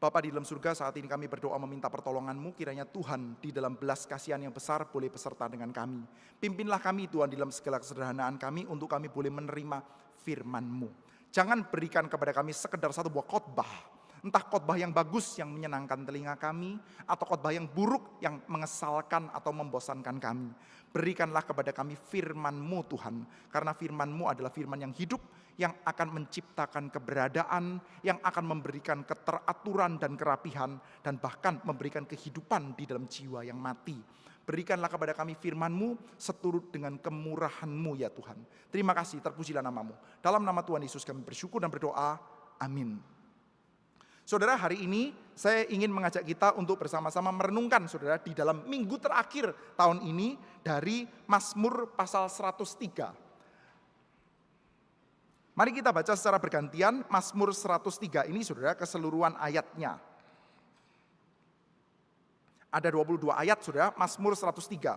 Bapa di dalam surga, saat ini kami berdoa meminta pertolongan-Mu, kiranya Tuhan di dalam belas kasihan yang besar boleh beserta dengan kami. Pimpinlah kami Tuhan di dalam segala kesederhanaan kami untuk kami boleh menerima firman-Mu. Jangan berikan kepada kami sekedar satu buah khotbah, entah khotbah yang bagus yang menyenangkan telinga kami, atau khotbah yang buruk yang mengesalkan atau membosankan kami. Berikanlah kepada kami firman-Mu Tuhan, karena firman-Mu adalah firman yang hidup, yang akan menciptakan keberadaan, yang akan memberikan keteraturan dan kerapihan, dan bahkan memberikan kehidupan di dalam jiwa yang mati. Berikanlah kepada kami firman-Mu seturut dengan kemurahan-Mu ya Tuhan. Terima kasih, terpujilah nama-Mu. Dalam nama Tuhan Yesus kami bersyukur dan berdoa, amin. Saudara, hari ini saya ingin mengajak kita untuk bersama-sama merenungkan saudara di dalam minggu terakhir tahun ini dari Mazmur pasal 103. Mari kita baca secara bergantian Mazmur 103 ini saudara, keseluruhan ayatnya. Ada 22 ayat saudara, Mazmur 103.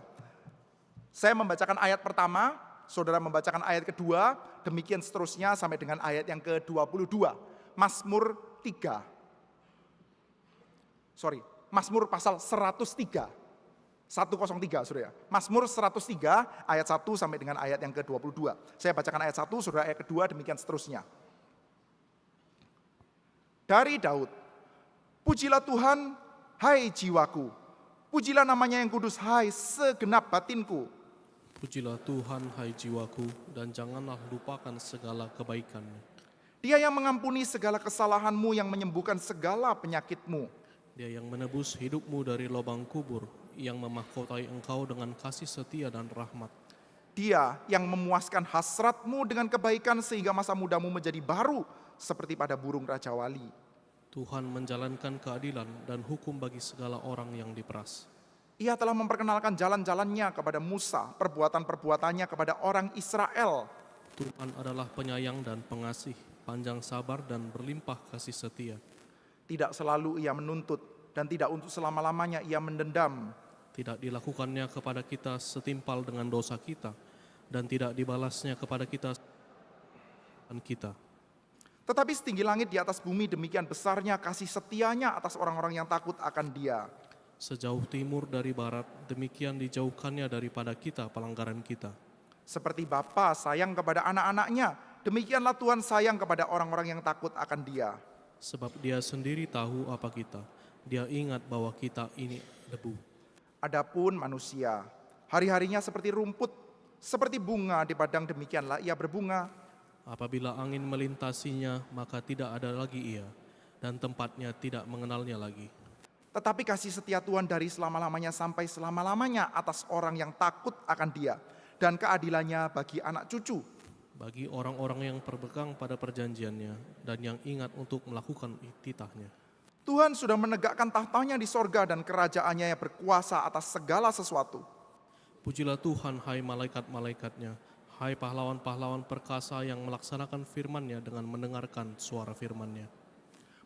Saya membacakan ayat pertama, saudara membacakan ayat kedua, demikian seterusnya sampai dengan ayat yang ke-22. Mazmur Mazmur pasal 103. 103 saudara. Mazmur 103 ayat 1 sampai dengan ayat yang ke-22. Saya bacakan ayat 1, saudara ayat kedua, demikian seterusnya. Dari Daud, pujilah Tuhan, hai jiwaku. Pujilah namanya yang kudus, hai segenap batinku. Pujilah Tuhan, hai jiwaku, dan janganlah lupakan segala kebaikan-Nya. Dia yang mengampuni segala kesalahanmu, yang menyembuhkan segala penyakitmu. Dia yang menebus hidupmu dari lubang kubur, yang memahkotai engkau dengan kasih setia dan rahmat. Dia yang memuaskan hasratmu dengan kebaikan sehingga masa mudamu menjadi baru seperti pada burung Raja Wali. Tuhan menjalankan keadilan dan hukum bagi segala orang yang diperas. Ia telah memperkenalkan jalan-jalannya kepada Musa, perbuatan-perbuatannya kepada orang Israel. Tuhan adalah penyayang dan pengasih, panjang sabar dan berlimpah kasih setia. Tidak selalu ia menuntut dan tidak untuk selama-lamanya ia mendendam. Tidak dilakukannya kepada kita setimpal dengan dosa kita, dan tidak dibalasnya kepada kita dan kita. Tetapi setinggi langit di atas bumi, demikian besarnya kasih setianya atas orang-orang yang takut akan Dia. Sejauh timur dari barat, demikian dijauhkannya daripada kita pelanggaran kita. Seperti Bapa sayang kepada anak-anaknya, demikianlah Tuhan sayang kepada orang-orang yang takut akan Dia. Sebab Dia sendiri tahu apa kita, Dia ingat bahwa kita ini debu. Adapun manusia, hari-harinya seperti rumput, seperti bunga di padang, demikianlah ia berbunga. Apabila angin melintasinya, maka tidak ada lagi ia, dan tempatnya tidak mengenalnya lagi. Tetapi kasih setia Tuhan dari selama-lamanya sampai selama-lamanya atas orang yang takut akan Dia, dan keadilannya bagi anak cucu. Bagi orang-orang yang berpegang pada perjanjiannya, dan yang ingat untuk melakukan titahnya. Tuhan sudah menegakkan tahtanya di sorga dan kerajaannya yang berkuasa atas segala sesuatu. Pujilah Tuhan, hai malaikat-malaikatnya, hai pahlawan-pahlawan perkasa yang melaksanakan firman-Nya dengan mendengarkan suara firman-Nya.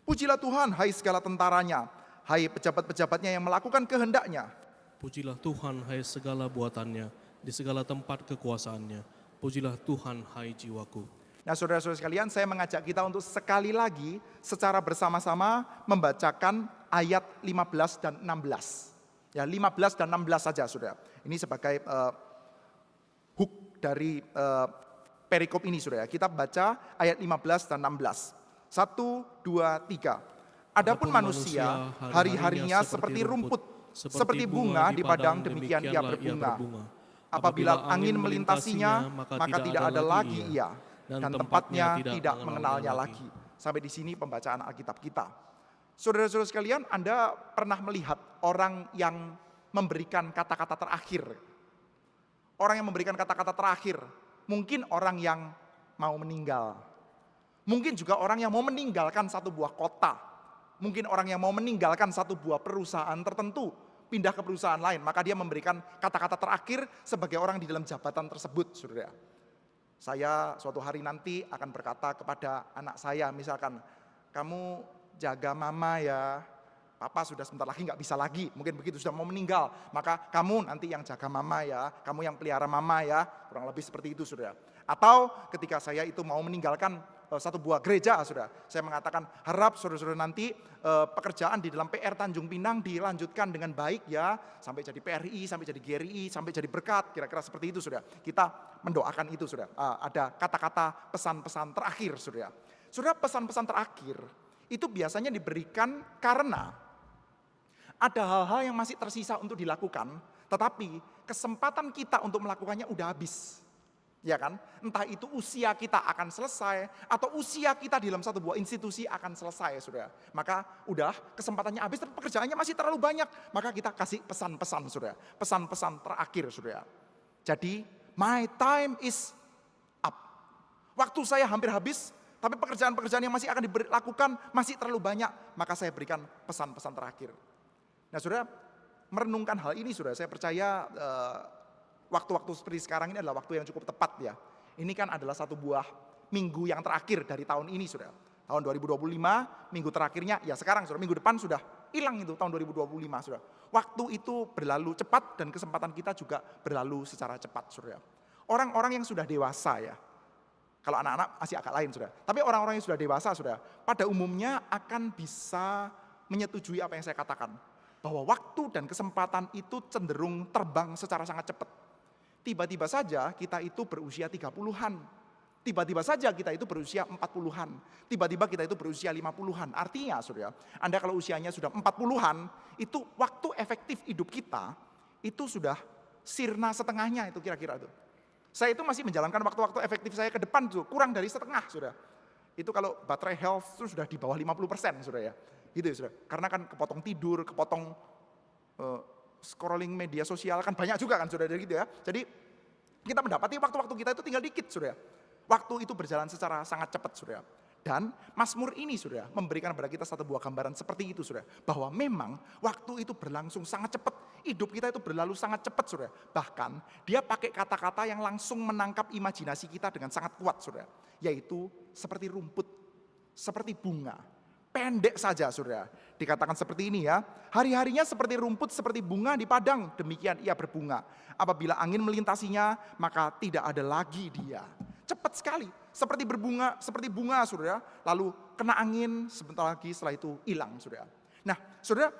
Pujilah Tuhan, hai segala tentaranya, hai pejabat-pejabatnya yang melakukan kehendak-Nya. Pujilah Tuhan, hai segala buatannya, di segala tempat kekuasaannya. Pujilah Tuhan, hai jiwaku. Nah, saudara-saudara sekalian, saya mengajak kita untuk sekali lagi secara bersama-sama membacakan ayat 15 dan 16. Ya, 15 dan 16 saja, saudara. Ini sebagai hook dari perikop ini, saudara. Kita baca ayat 15 dan 16. 1, 2, 3. Adapun manusia, hari-harinya seperti rumput, seperti bunga di padang, demikian ia berbunga. Apabila angin melintasinya, maka tidak ada lagi ia, dan tempatnya tidak mengenalnya lagi. Sampai di sini pembacaan Alkitab kita. Saudara-saudara sekalian, Anda pernah melihat orang yang memberikan kata-kata terakhir? Orang yang memberikan kata-kata terakhir, mungkin orang yang mau meninggal. Mungkin juga orang yang mau meninggalkan satu buah kota. Mungkin orang yang mau meninggalkan satu buah perusahaan tertentu, pindah ke perusahaan lain. Maka dia memberikan kata-kata terakhir sebagai orang di dalam jabatan tersebut, saudara. Saya suatu hari nanti akan berkata kepada anak saya, misalkan, kamu jaga mama ya, papa sudah sebentar lagi nggak bisa lagi, mungkin begitu, sudah mau meninggal, maka kamu nanti yang jaga mama ya, kamu yang pelihara mama ya, kurang lebih seperti itu, saudara. Atau ketika saya itu mau meninggalkan satu buah gereja, saudara. Saya mengatakan harap saudara-saudara nanti pekerjaan di dalam PR Tanjung Pinang dilanjutkan dengan baik ya, sampai jadi PRI, sampai jadi GRI, sampai jadi berkat, kira-kira seperti itu, saudara. Kita mendoakan itu, saudara. Ada kata-kata pesan-pesan terakhir, saudara. Saudara, pesan-pesan terakhir itu biasanya diberikan karena ada hal-hal yang masih tersisa untuk dilakukan, tetapi kesempatan kita untuk melakukannya udah habis. Ya kan? Entah itu usia kita akan selesai atau usia kita di dalam satu buah institusi akan selesai, saudara. Maka udah kesempatannya habis tapi pekerjaannya masih terlalu banyak. Maka kita kasih pesan-pesan, saudara. Pesan-pesan terakhir, saudara. Jadi, my time is up. Waktu saya hampir habis, tapi pekerjaan-pekerjaan yang masih akan dilakukan masih terlalu banyak. Maka saya berikan pesan-pesan terakhir. Nah, saudara, merenungkan hal ini, saudara, saya percaya waktu-waktu seperti sekarang ini adalah waktu yang cukup tepat ya. Ini kan adalah satu buah minggu yang terakhir dari tahun ini, saudara. Tahun 2025, minggu terakhirnya, ya sekarang, saudara, minggu depan sudah hilang itu tahun 2025, saudara. Waktu itu berlalu cepat dan kesempatan kita juga berlalu secara cepat, saudara. Orang-orang yang sudah dewasa ya, kalau anak-anak masih agak lain, saudara. Tapi orang-orang yang sudah dewasa, saudara, pada umumnya akan bisa menyetujui apa yang saya katakan. Bahwa waktu dan kesempatan itu cenderung terbang secara sangat cepat. Tiba-tiba saja kita itu berusia 30-an. Tiba-tiba saja kita itu berusia 40-an. Tiba-tiba kita itu berusia 50-an. Artinya, saudara, Anda kalau usianya sudah 40-an, itu waktu efektif hidup kita, itu sudah sirna setengahnya itu kira-kira itu. Saya itu masih menjalankan waktu-waktu efektif saya ke depan tuh, kurang dari setengah, saudara. Itu kalau baterai health itu sudah di bawah 50%, saudara ya. Gitu ya, saudara. Karena kan kepotong tidur, kepotong scrolling media sosial kan banyak juga kan, saudara, gitu ya. Jadi kita mendapati waktu-waktu kita itu tinggal dikit, saudara. Waktu itu berjalan secara sangat cepat, saudara. Dan Mazmur ini, saudara, memberikan kepada kita satu buah gambaran seperti itu, saudara. Bahwa memang waktu itu berlangsung sangat cepat. Hidup kita itu berlalu sangat cepat, saudara. Bahkan dia pakai kata-kata yang langsung menangkap imajinasi kita dengan sangat kuat, saudara. Yaitu seperti rumput, seperti bunga. Pendek saja, saudara. Dikatakan seperti ini ya. Hari-harinya seperti rumput, seperti bunga di padang. Demikian ia berbunga. Apabila angin melintasinya, maka tidak ada lagi dia. Cepat sekali. Seperti berbunga, seperti bunga, saudara. Lalu kena angin, sebentar lagi setelah itu hilang, saudara. Nah, saudara,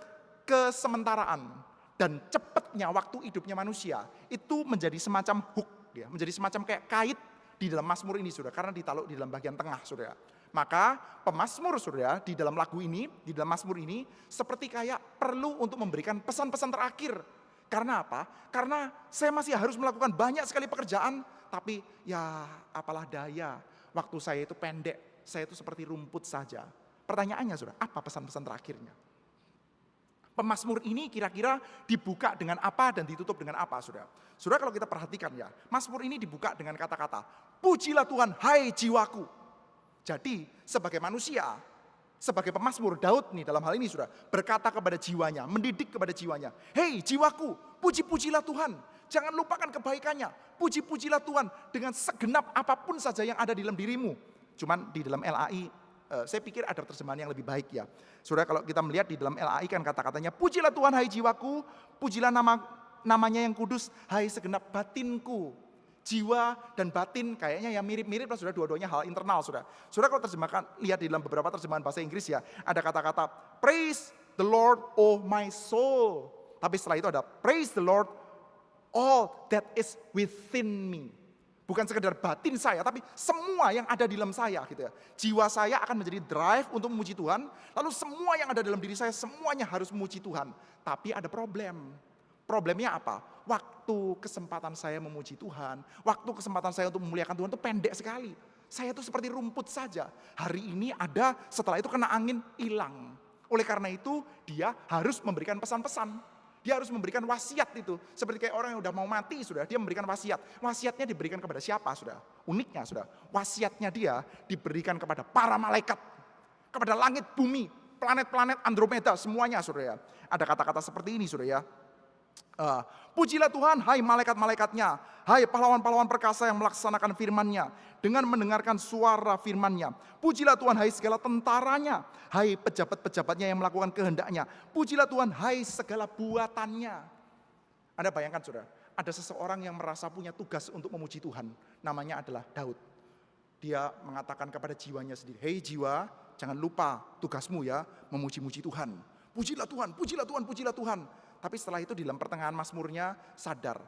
kesementaraan dan cepatnya waktu hidupnya manusia, itu menjadi semacam hook, ya, menjadi semacam kayak kait di dalam Mazmur ini, saudara. Karena ditaruh di dalam bagian tengah, saudara. Maka pemazmur, saudara, di dalam lagu ini, di dalam Mazmur ini, seperti kayak perlu untuk memberikan pesan-pesan terakhir. Karena apa? Karena saya masih harus melakukan banyak sekali pekerjaan, tapi ya apalah daya, waktu saya itu pendek, saya itu seperti rumput saja. Pertanyaannya, saudara, apa pesan-pesan terakhirnya? Pemazmur ini kira-kira dibuka dengan apa dan ditutup dengan apa, saudara? Saudara, kalau kita perhatikan ya, Mazmur ini dibuka dengan kata-kata, pujilah Tuhan, hai jiwaku. Jadi sebagai manusia, sebagai pemazmur, Daud nih dalam hal ini sudah berkata kepada jiwanya, mendidik kepada jiwanya. Hei jiwaku, puji-pujilah Tuhan. Jangan lupakan kebaikannya. Puji-pujilah Tuhan dengan segenap apapun saja yang ada di dalam dirimu. Cuman di dalam LAI, saya pikir ada terjemahan yang lebih baik ya. Saudara, kalau kita melihat di dalam LAI kan kata-katanya, pujilah Tuhan hai jiwaku, pujilah namanya yang kudus, hai segenap batinku. Jiwa dan batin kayaknya ya mirip-mirip lah, saudara, dua-duanya hal internal, saudara. Saudara kalau terjemahkan, lihat di dalam beberapa terjemahan bahasa Inggris ya, ada kata-kata praise the Lord oh my soul. Tapi setelah itu ada praise the Lord all that is within me. Bukan sekedar batin saya, tapi semua yang ada di dalam saya gitu ya. Jiwa saya akan menjadi drive untuk memuji Tuhan, lalu semua yang ada dalam diri saya semuanya harus memuji Tuhan. Tapi ada problem. Problemnya apa? Waktu kesempatan saya memuji Tuhan, waktu kesempatan saya untuk memuliakan Tuhan itu pendek sekali. Saya itu seperti rumput saja. Hari ini ada, setelah itu kena angin, hilang. Oleh karena itu, dia harus memberikan pesan-pesan. Dia harus memberikan wasiat itu. Seperti kayak orang yang udah mau mati, sudah, dia memberikan wasiat. Wasiatnya diberikan kepada siapa, sudah? Uniknya, sudah. Wasiatnya dia diberikan kepada para malaikat. Kepada langit, bumi, planet-planet, Andromeda, semuanya, saudara. Ada kata-kata seperti ini, saudara ya. Pujilah Tuhan, hai malaikat-malaikatnya, hai pahlawan-pahlawan perkasa yang melaksanakan firman-Nya dengan mendengarkan suara firman-Nya. Pujilah Tuhan, hai segala tentaranya, hai pejabat-pejabatnya yang melakukan kehendak-Nya. Pujilah Tuhan, hai segala buatannya. Anda bayangkan, saudara, ada seseorang yang merasa punya tugas untuk memuji Tuhan. Namanya adalah Daud. Dia mengatakan kepada jiwanya sendiri, hei jiwa, jangan lupa tugasmu ya, memuji-muji Tuhan. Pujilah Tuhan, pujilah Tuhan, pujilah Tuhan. Tapi setelah itu di dalam pertengahan mazmurnya sadar,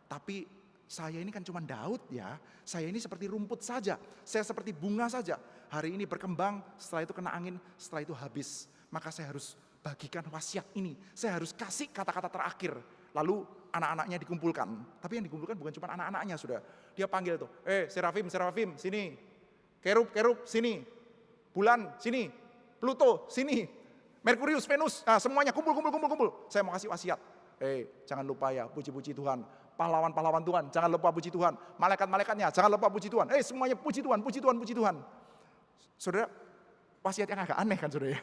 tapi saya ini kan cuma Daud ya, saya ini seperti rumput saja, saya seperti bunga saja. Hari ini berkembang, setelah itu kena angin, setelah itu habis. Maka saya harus bagikan wasiat ini, saya harus kasih kata-kata terakhir. Lalu anak-anaknya dikumpulkan, tapi yang dikumpulkan bukan cuma anak-anaknya sudah. Dia panggil tuh, Serafim, Serafim, sini. Kerub, Kerub, sini. Bulan, sini. Pluto, sini. Merkurius, Venus, nah semuanya kumpul. Saya mau kasih wasiat. Jangan lupa ya, puji-puji Tuhan. Pahlawan-pahlawan Tuhan, jangan lupa puji Tuhan. Malaikat-malaikatnya, jangan lupa puji Tuhan. Semuanya puji Tuhan, puji Tuhan, puji Tuhan. Saudara, wasiat yang agak aneh kan saudara ya.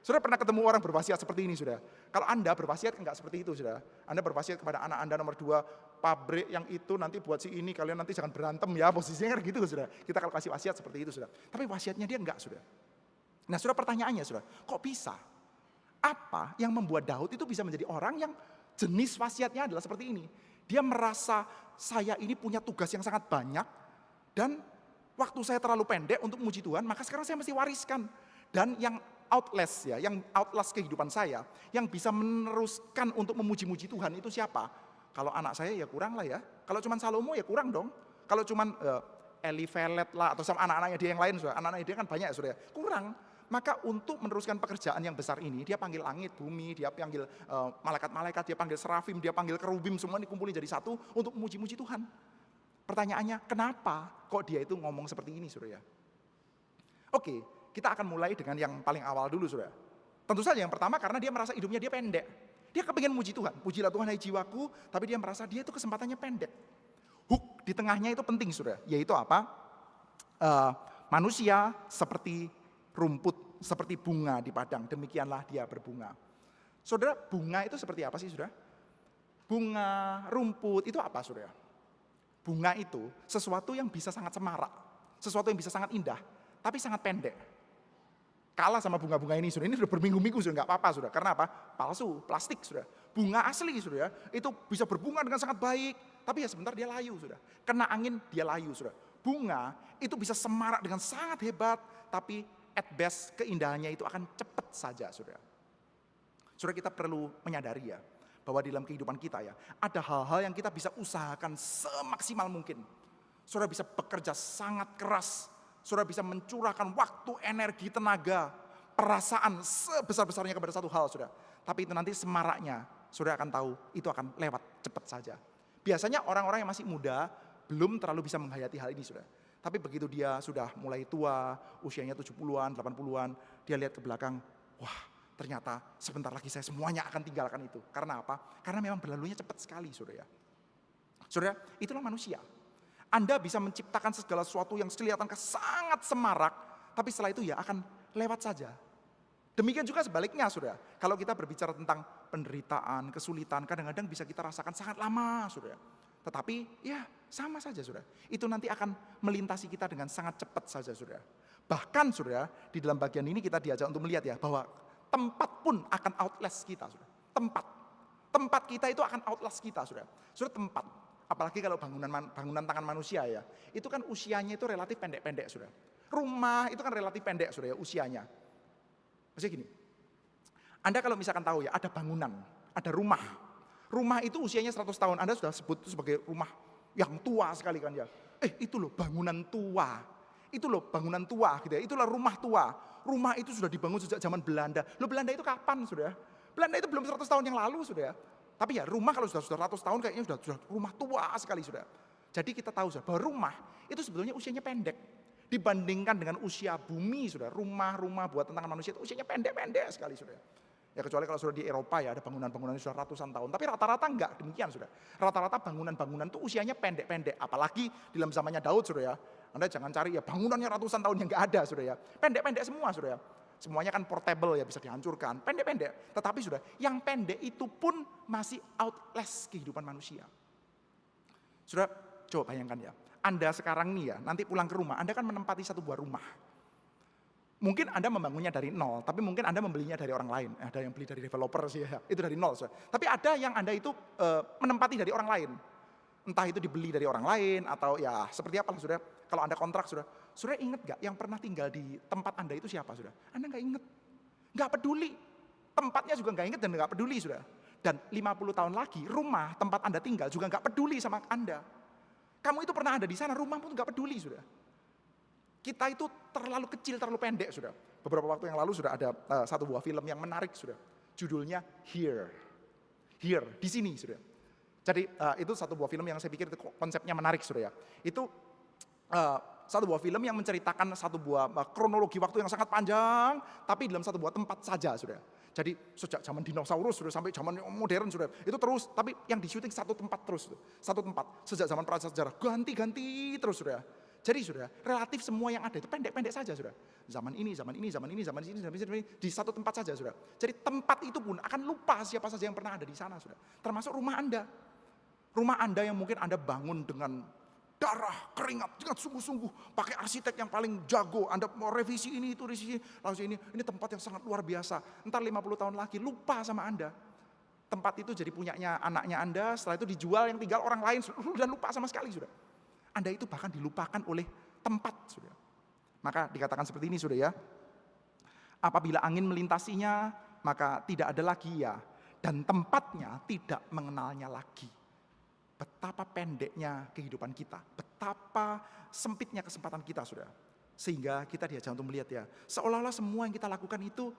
Saudara pernah ketemu orang berwasiat seperti ini saudara. Kalau Anda berwasiat enggak seperti itu saudara. Anda berwasiat kepada anak Anda nomor 2, pabrik yang itu nanti buat si ini, kalian nanti jangan berantem ya, posisinya kan gitu saudara. Kita kalau kasih wasiat seperti itu saudara. Tapi wasiatnya dia enggak saudara. Nah saudara, pertanyaannya saudara, kok bisa? Apa yang membuat Daud itu bisa menjadi orang yang jenis wasiatnya adalah seperti ini? Dia merasa saya ini punya tugas yang sangat banyak dan waktu saya terlalu pendek untuk memuji Tuhan, maka sekarang saya mesti wariskan. Dan yang outlast ya, yang outlast kehidupan saya, yang bisa meneruskan untuk memuji-muji Tuhan itu siapa? Kalau anak saya ya kurang lah ya. Kalau cuman Salomo ya kurang dong. Kalau cuman Elifelet lah atau sama anak-anaknya dia yang lain, anak-anaknya dia kan banyak sudah, kurang. Maka untuk meneruskan pekerjaan yang besar ini, dia panggil langit, bumi, dia panggil malaikat-malaikat, dia panggil serafim, dia panggil kerubim, semua dikumpulin jadi satu untuk memuji-muji Tuhan. Pertanyaannya, kenapa kok dia itu ngomong seperti ini, saudara? Oke, kita akan mulai dengan yang paling awal dulu, saudara. Tentu saja yang pertama karena dia merasa hidupnya dia pendek. Dia kepingin memuji Tuhan, pujilah Tuhan hai jiwaku, tapi dia merasa dia itu kesempatannya pendek. Hook di tengahnya itu penting, saudara, yaitu apa? Manusia seperti rumput, seperti bunga di padang, demikianlah dia berbunga. Saudara, bunga itu seperti apa sih, saudara? Bunga, rumput, itu apa, saudara? Bunga itu sesuatu yang bisa sangat semarak, sesuatu yang bisa sangat indah, tapi sangat pendek. Kalah sama bunga-bunga ini, saudara. Ini sudah berminggu-minggu, sudah nggak apa-apa, saudara. Karena apa? Palsu, plastik, saudara. Bunga asli, saudara, itu bisa berbunga dengan sangat baik, tapi ya sebentar dia layu, saudara. Kena angin, dia layu, saudara. Bunga itu bisa semarak dengan sangat hebat, tapi at best keindahannya itu akan cepat saja, saudara. Saudara, kita perlu menyadari ya, bahwa di dalam kehidupan kita ya, ada hal-hal yang kita bisa usahakan semaksimal mungkin. Saudara bisa bekerja sangat keras, saudara bisa mencurahkan waktu, energi, tenaga, perasaan sebesar-besarnya kepada satu hal, saudara. Tapi itu nanti semaraknya, saudara akan tahu itu akan lewat cepat saja. Biasanya orang-orang yang masih muda belum terlalu bisa menghayati hal ini, saudara. Tapi begitu dia sudah mulai tua, usianya 70-an, 80-an, dia lihat ke belakang, wah ternyata sebentar lagi saya semuanya akan tinggalkan itu. Karena apa? Karena memang berlalunya cepat sekali, saudara. Saudara, itulah manusia. Anda bisa menciptakan segala sesuatu yang kelihatan sangat semarak, tapi setelah itu ya akan lewat saja. Demikian juga sebaliknya, saudara. Kalau kita berbicara tentang penderitaan, kesulitan, kadang-kadang bisa kita rasakan sangat lama, saudara. Tetapi ya sama saja, saudara. Itu nanti akan melintasi kita dengan sangat cepat saja, saudara. Bahkan, saudara, di dalam bagian ini kita diajak untuk melihat ya, bahwa tempat pun akan outlast kita, saudara. Tempat kita itu akan outlast kita, saudara. Saudara, tempat. Apalagi kalau bangunan tangan manusia ya. Itu kan usianya itu relatif pendek-pendek, saudara. Rumah itu kan relatif pendek, saudara, ya, usianya. Maksudnya gini, Anda kalau misalkan tahu ya, ada bangunan, ada rumah. Rumah itu usianya 100 tahun, Anda sudah sebut itu sebagai rumah yang tua sekali kan ya. Itu loh bangunan tua. Itu loh bangunan tua gitu ya. Itulah rumah tua. Rumah itu sudah dibangun sejak zaman Belanda. Loh Belanda itu kapan, saudara? Belanda itu belum 100 tahun yang lalu, saudara. Tapi ya rumah kalau sudah 100 tahun kayaknya sudah rumah tua sekali, saudara. Jadi kita tahu saudara, bahwa rumah itu sebetulnya usianya pendek. Dibandingkan dengan usia bumi, saudara. Rumah-rumah buatan tangan manusia itu usianya pendek-pendek sekali, saudara. Ya kecuali kalau sudah di Eropa ya ada bangunan-bangunan yang sudah ratusan tahun. Tapi rata-rata enggak demikian, saudara. Rata-rata bangunan-bangunan itu usianya pendek-pendek. Apalagi di dalam zamannya Daud, saudara ya. Anda jangan cari ya bangunannya ratusan tahun yang enggak ada, saudara ya. Pendek-pendek semua, saudara. Semuanya kan portable ya, bisa dihancurkan. Pendek-pendek. Tetapi saudara, yang pendek itu pun masih outlast kehidupan manusia. Saudara, coba bayangkan ya. Anda sekarang nih ya, nanti pulang ke rumah, Anda kan menempati satu buah rumah. Mungkin Anda membangunnya dari nol, tapi mungkin Anda membelinya dari orang lain. Ada yang beli dari developer sih ya, itu dari nol. Saudara. Tapi ada yang Anda itu menempati dari orang lain. Entah itu dibeli dari orang lain atau ya seperti apa, saudara. Kalau Anda kontrak, saudara. Saudara ingat gak yang pernah tinggal di tempat Anda itu siapa, saudara? Anda gak ingat. Gak peduli. Tempatnya juga gak ingat dan gak peduli, saudara. Dan 50 tahun lagi rumah tempat Anda tinggal juga gak peduli sama Anda. Kamu itu pernah ada di sana, rumah pun gak peduli, saudara. Kita itu terlalu kecil, terlalu pendek, saudara. Beberapa waktu yang lalu sudah ada satu buah film yang menarik, saudara. Judulnya Here. Here, di sini, saudara. Jadi itu satu buah film yang saya pikir itu konsepnya menarik, saudara. Itu satu buah film yang menceritakan satu buah kronologi waktu yang sangat panjang, tapi dalam satu buah tempat saja, saudara. Jadi sejak zaman dinosaurus sudah sampai zaman modern sudah itu terus, tapi yang di syuting satu tempat terus, satu tempat sejak zaman prasejarah ganti-ganti terus, saudara. Jadi saudara, relatif semua yang ada itu pendek-pendek saja, saudara. Zaman ini, di satu tempat saja, saudara. Jadi tempat itu pun akan lupa siapa saja yang pernah ada di sana, saudara. Termasuk rumah Anda. Rumah Anda yang mungkin Anda bangun dengan darah, keringat, dengan sungguh-sungguh, pakai arsitek yang paling jago, Anda mau revisi ini, itu, revisi ini tempat yang sangat luar biasa. Entar 50 tahun lagi lupa sama Anda. Tempat itu jadi punyanya anaknya Anda, setelah itu dijual yang tinggal orang lain, dan lupa sama sekali, saudara. Anda itu bahkan dilupakan oleh tempat, saudara. Maka dikatakan seperti ini, saudara ya. Apabila angin melintasinya, maka tidak ada lagi ya, dan tempatnya tidak mengenalnya lagi. Betapa pendeknya kehidupan kita, betapa sempitnya kesempatan kita, saudara. Sehingga kita diajak untuk melihat ya, seolah-olah semua yang kita lakukan itu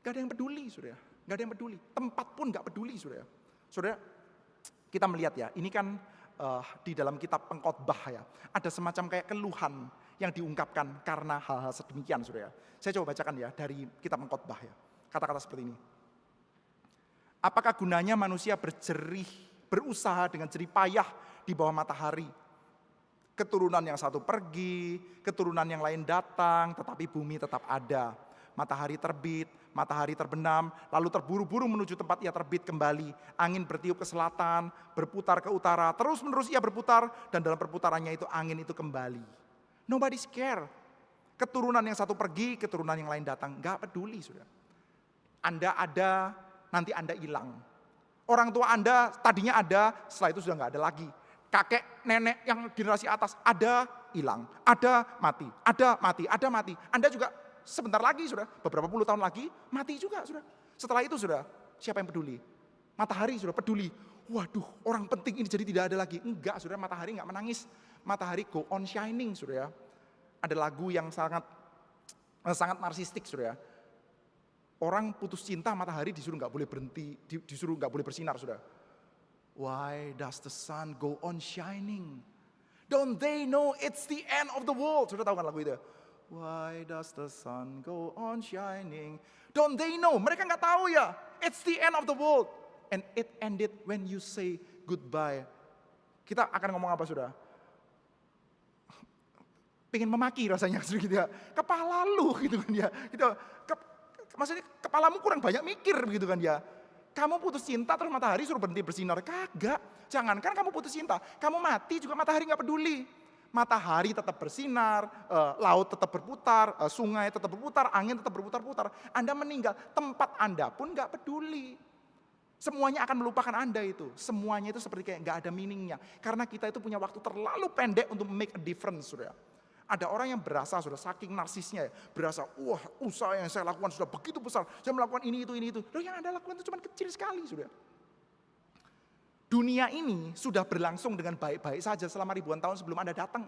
gak ada yang peduli, saudara. Gak ada yang peduli, tempat pun gak peduli, saudara. Saudara, kita melihat ya, ini kan di dalam kitab Pengkhotbah ya, ada semacam kayak keluhan yang diungkapkan karena hal-hal sedemikian, saudara. Saya coba bacakan ya dari kitab Pengkhotbah ya, kata-kata seperti ini. Apakah gunanya manusia berusaha dengan jerih payah di bawah matahari? Keturunan yang satu pergi, keturunan yang lain datang, tetapi bumi tetap ada. Matahari terbit, matahari terbenam, lalu terburu-buru menuju tempat ia terbit kembali. Angin bertiup ke selatan, berputar ke utara, terus menerus ia berputar, dan dalam perputarannya itu angin itu kembali. Nobody's care. Keturunan yang satu pergi, keturunan yang lain datang, gak peduli, saudara. Anda ada, nanti Anda hilang. Orang tua Anda tadinya ada, setelah itu sudah gak ada lagi. Kakek, nenek yang generasi atas ada, hilang. Ada, mati. Ada, mati. Ada, mati. Anda juga sebentar lagi, sudah beberapa puluh tahun lagi, mati juga, sudah. Setelah itu, sudah siapa yang peduli? Matahari sudah peduli. Waduh, orang penting ini jadi tidak ada lagi. Enggak, sudah, matahari enggak menangis. Matahari go on shining, sudah. Ada lagu yang sangat narsistik, sudah. Orang putus cinta, matahari disuruh nggak boleh berhenti, disuruh nggak boleh bersinar, sudah. Why does the sun go on shining? Don't they know it's the end of the world? Sudah tahu kan lagu itu? Why does the sun go on shining? Don't they know? Mereka nggak tahu ya. It's the end of the world, and it ended when you say goodbye. Kita akan ngomong apa, sudah? Pengen memaki rasanya, gitu ya. Kepala lu, gitu kan ya. Gitu. Maksudnya kepalamu kurang banyak mikir begitu kan ya. Kamu putus cinta terus matahari suruh berhenti bersinar. Kagak. Jangankan kamu putus cinta, kamu mati juga matahari gak peduli. Matahari tetap bersinar, laut tetap berputar, sungai tetap berputar, angin tetap berputar-putar. Anda meninggal, tempat Anda pun gak peduli. Semuanya akan melupakan Anda itu. Semuanya itu seperti kayak gak ada meaningnya. Karena kita itu punya waktu terlalu pendek untuk make a difference, saudara. Ada orang yang berasa sudah saking narsisnya ya, berasa wah usaha yang saya lakukan sudah begitu besar, saya melakukan ini itu. Loh yang Anda lakukan itu cuma kecil sekali, sudah. Dunia ini sudah berlangsung dengan baik-baik saja selama ribuan tahun sebelum Anda datang.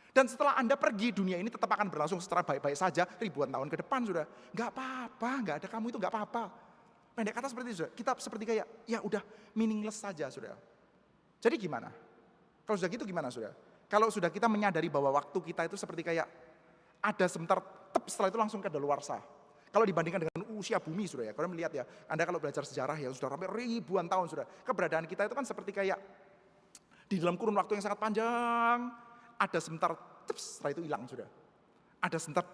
Dan setelah Anda pergi, dunia ini tetap akan berlangsung secara baik-baik saja ribuan tahun ke depan, sudah. Gak apa-apa, gak ada kamu itu gak apa-apa. Pendek kata seperti itu, sudah. Kita seperti kayak ya udah meaningless saja, sudah. Jadi gimana? Kalau sudah gitu gimana, sudah? Kalau sudah kita menyadari bahwa waktu kita itu seperti kayak ada sebentar, setelah itu langsung kadaluarsa. Kalau dibandingkan dengan usia bumi, sudah ya, kalian melihat ya, Anda kalau belajar sejarah ya sudah sampai ribuan tahun, sudah. Keberadaan kita itu kan seperti kayak di dalam kurun waktu yang sangat panjang, ada sebentar, setelah itu hilang, sudah. Ada sebentar,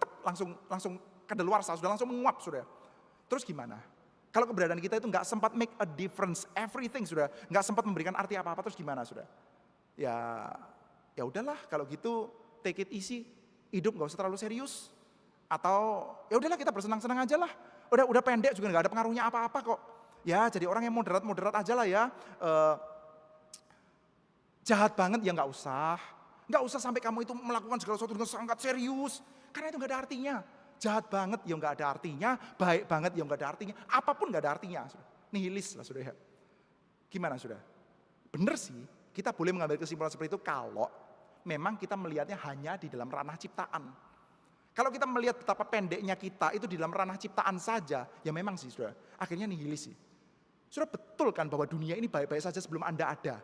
langsung kadaluarsa, sudah langsung menguap, sudah. Terus gimana? Kalau keberadaan kita itu nggak sempat make a difference, everything, sudah, nggak sempat memberikan arti apa-apa, terus gimana, sudah? Ya udahlah kalau gitu take it easy, hidup nggak usah terlalu serius, atau ya udahlah kita bersenang-senang aja lah, udah pendek juga nggak ada pengaruhnya apa-apa kok, ya jadi orang yang moderat aja lah ya, jahat banget ya nggak usah Nggak usah sampai kamu itu melakukan segala sesuatu dengan sangat serius. Karena itu nggak ada artinya. Jahat banget ya nggak ada artinya, baik banget ya nggak ada artinya, apapun nggak ada artinya. Nihilis lah saudara. Gimana saudara? Bener sih, kita boleh mengambil kesimpulan seperti itu kalau memang kita melihatnya hanya di dalam ranah ciptaan. Kalau kita melihat betapa pendeknya kita itu di dalam ranah ciptaan saja, ya memang sih saudara, akhirnya nihilis sih. Saudara betul kan bahwa dunia ini baik-baik saja sebelum Anda ada.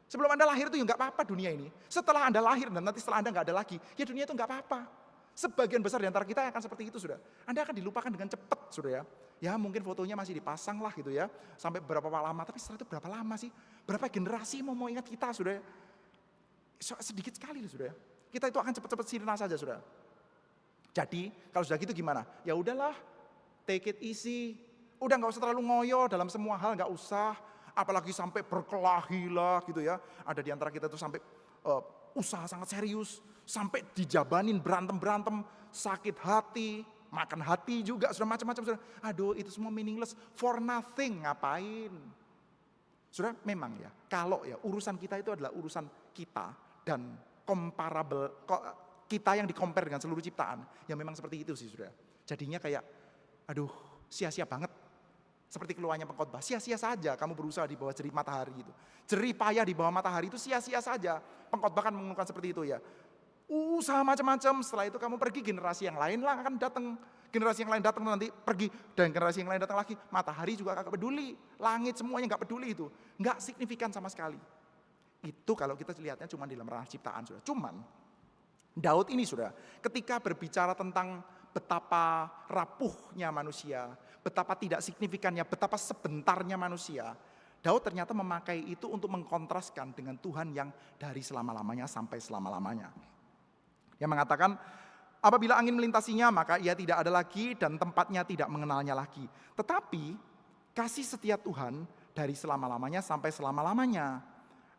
Sebelum Anda lahir itu ya nggak apa-apa dunia ini. Setelah Anda lahir dan nanti setelah Anda nggak ada lagi, ya dunia itu nggak apa-apa. Sebagian besar di antara kita akan seperti itu sudah. Anda akan dilupakan dengan cepat sudah ya. Ya mungkin fotonya masih dipasang lah gitu ya. Sampai berapa lama, tapi setelah itu berapa lama sih? Berapa generasi mau ingat kita sudah ya. Sedikit sekali sudah ya. Kita itu akan cepat-cepat sirna saja sudah. Jadi kalau sudah gitu gimana? Ya udahlah, take it easy. Udah nggak usah terlalu ngoyo dalam semua hal, nggak usah. Apalagi sampai berkelahi lah gitu ya. Ada di antara kita tuh sampai usaha sangat serius. Sampai dijabanin berantem-berantem, sakit hati, makan hati juga, sudah macam-macam. Sudah. Aduh itu semua meaningless, for nothing, ngapain. Sudah memang ya, kalau ya urusan kita itu adalah urusan kita dan comparable, kita yang di-compare dengan seluruh ciptaan, ya memang seperti itu sih sudah. Jadinya kayak, aduh sia-sia banget. Seperti keluarnya pengkhotbah, sia-sia saja kamu berusaha di bawah jerih matahari itu. Jerih payah di bawah matahari itu sia-sia saja. Pengkhotbah kan mengeluhkan seperti itu ya. Usaha macam-macam, setelah itu kamu pergi, generasi yang lain lah akan datang. Generasi yang lain datang nanti pergi, dan generasi yang lain datang lagi. Matahari juga gak peduli, langit semuanya gak peduli itu. Gak signifikan sama sekali. Itu kalau kita lihatnya cuma di dalam ranah ciptaan sudah. Cuman Daud ini sudah, ketika berbicara tentang betapa rapuhnya manusia, betapa tidak signifikannya, betapa sebentarnya manusia, Daud ternyata memakai itu untuk mengkontraskan dengan Tuhan yang dari selama-lamanya sampai selama-lamanya. Yang mengatakan, apabila angin melintasinya maka ia tidak ada lagi dan tempatnya tidak mengenalnya lagi. Tetapi kasih setia Tuhan dari selama-lamanya sampai selama-lamanya.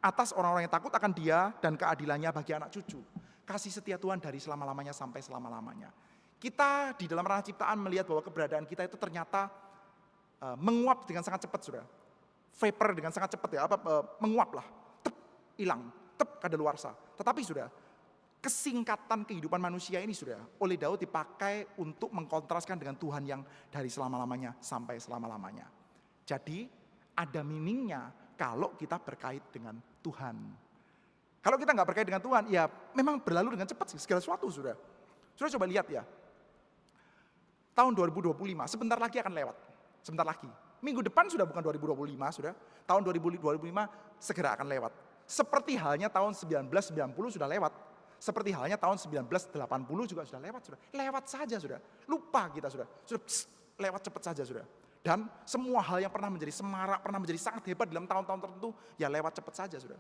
Atas orang-orang yang takut akan dia dan keadilannya bagi anak cucu. Kasih setia Tuhan dari selama-lamanya sampai selama-lamanya. Kita di dalam ranah ciptaan melihat bahwa keberadaan kita itu ternyata menguap dengan sangat cepat sudah. Vapor dengan sangat cepat ya, menguap lah. Tep, hilang, tep, kadaluarsa. Tetapi sudah, kesingkatan kehidupan manusia ini sudah oleh Daud dipakai untuk mengkontraskan dengan Tuhan yang dari selama-lamanya sampai selama-lamanya. Jadi ada meaningnya kalau kita berkait dengan Tuhan. Kalau kita nggak berkait dengan Tuhan, ya memang berlalu dengan cepat sih segala sesuatu sudah. Sudah coba lihat ya. Tahun 2025 sebentar lagi akan lewat. Sebentar lagi. Minggu depan sudah bukan 2025 sudah. Tahun 2025 segera akan lewat. Seperti halnya tahun 1990 sudah lewat. Seperti halnya tahun 1980 juga sudah lewat sudah. Lewat saja sudah. Lupa kita sudah. Lewat cepat saja sudah. Dan semua hal yang pernah menjadi semarak, pernah menjadi sangat hebat dalam tahun-tahun tertentu, ya lewat cepat saja sudah.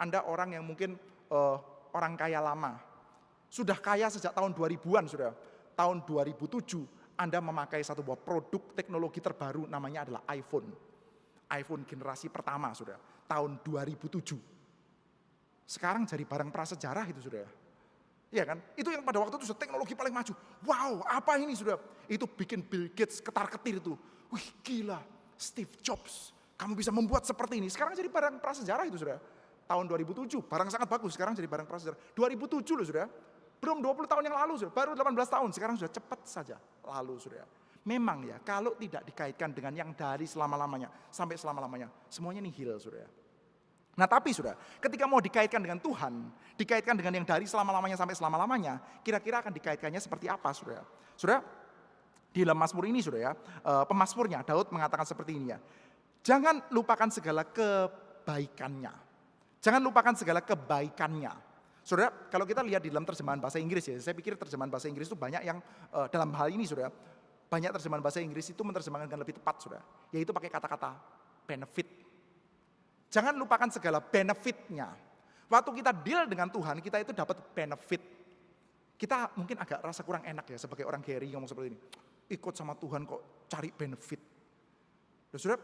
Anda orang yang mungkin orang kaya lama. Sudah kaya sejak tahun 2000-an sudah. Tahun 2007 Anda memakai satu buah produk teknologi terbaru namanya adalah iPhone. iPhone generasi pertama sudah. Tahun 2007. Sekarang jadi barang prasejarah itu sudah. Iya kan? Itu yang pada waktu itu sudah teknologi paling maju. Wow, apa ini sudah? Itu bikin Bill Gates ketar-ketir itu. Wih gila, Steve Jobs. Kamu bisa membuat seperti ini. Sekarang jadi barang prasejarah itu sudah. Tahun 2007, barang sangat bagus. Sekarang jadi barang prasejarah. 2007 loh sudah. Belum 20 tahun yang lalu sudah. Baru 18 tahun. Sekarang sudah cepat saja lalu sudah. Memang ya, kalau tidak dikaitkan dengan yang dari selama-lamanya sampai selama-lamanya, semuanya nihil sudah. Nah tapi sudah, ketika mau dikaitkan dengan Tuhan, dikaitkan dengan yang dari selama-lamanya sampai selama-lamanya, kira-kira akan dikaitkannya seperti apa sudah? Sudah, di dalam Mazmur ini sudah ya, pemazmurnya Daud mengatakan seperti ini ya. Jangan lupakan segala kebaikannya. Jangan lupakan segala kebaikannya. Saudara, kalau kita lihat di dalam terjemahan bahasa Inggris ya, saya pikir terjemahan bahasa Inggris itu banyak yang dalam hal ini sudah, banyak terjemahan bahasa Inggris itu menerjemahkan dengan lebih tepat sudah, yaitu pakai kata-kata benefit. Jangan lupakan segala benefitnya. Waktu kita deal dengan Tuhan, kita itu dapat benefit. Kita mungkin agak rasa kurang enak ya sebagai orang Gary ngomong seperti ini. Ikut sama Tuhan kok cari benefit. Saudara,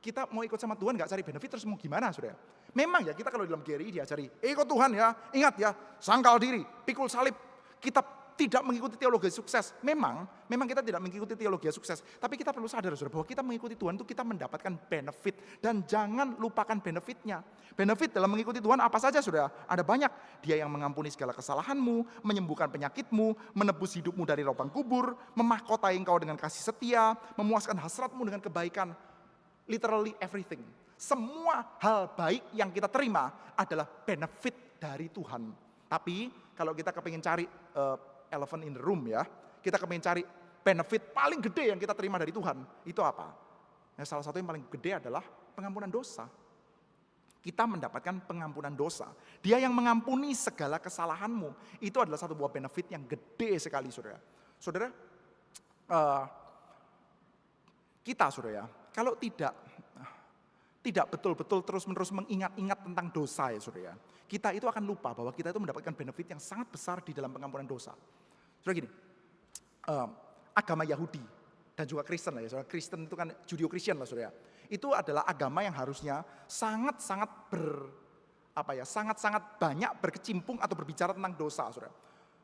kita mau ikut sama Tuhan gak cari benefit terus mau gimana saudara? Memang ya kita kalau dalam Gary diajari, ikut Tuhan ya, ingat ya, sangkal diri, pikul salib. Kita tidak mengikuti teologi sukses. Memang kita tidak mengikuti teologi sukses. Tapi kita perlu sadar saudara, bahwa kita mengikuti Tuhan itu kita mendapatkan benefit. Dan jangan lupakan benefitnya. Benefit dalam mengikuti Tuhan apa saja saudara? Ada banyak. Dia yang mengampuni segala kesalahanmu, menyembuhkan penyakitmu, menebus hidupmu dari lubang kubur, memahkotai engkau dengan kasih setia, memuaskan hasratmu dengan kebaikan. Literally everything. Semua hal baik yang kita terima adalah benefit dari Tuhan. Tapi kalau kita kepingin cari elephant in the room ya, kita kepingin cari benefit paling gede yang kita terima dari Tuhan, itu apa? Nah, salah satu yang paling gede adalah pengampunan dosa. Kita mendapatkan pengampunan dosa. Dia yang mengampuni segala kesalahanmu. Itu adalah satu buah benefit yang gede sekali saudara. Saudara, kita saudara, kalau tidak betul-betul terus-menerus mengingat-ingat tentang dosa ya saudara, kita itu akan lupa bahwa kita itu mendapatkan benefit yang sangat besar di dalam pengampunan dosa. Saudara gini, agama Yahudi dan juga Kristen lah ya saudara, Kristen itu kan Judeo-Kristen lah saudara, itu adalah agama yang harusnya sangat-sangat banyak berkecimpung atau berbicara tentang dosa saudara.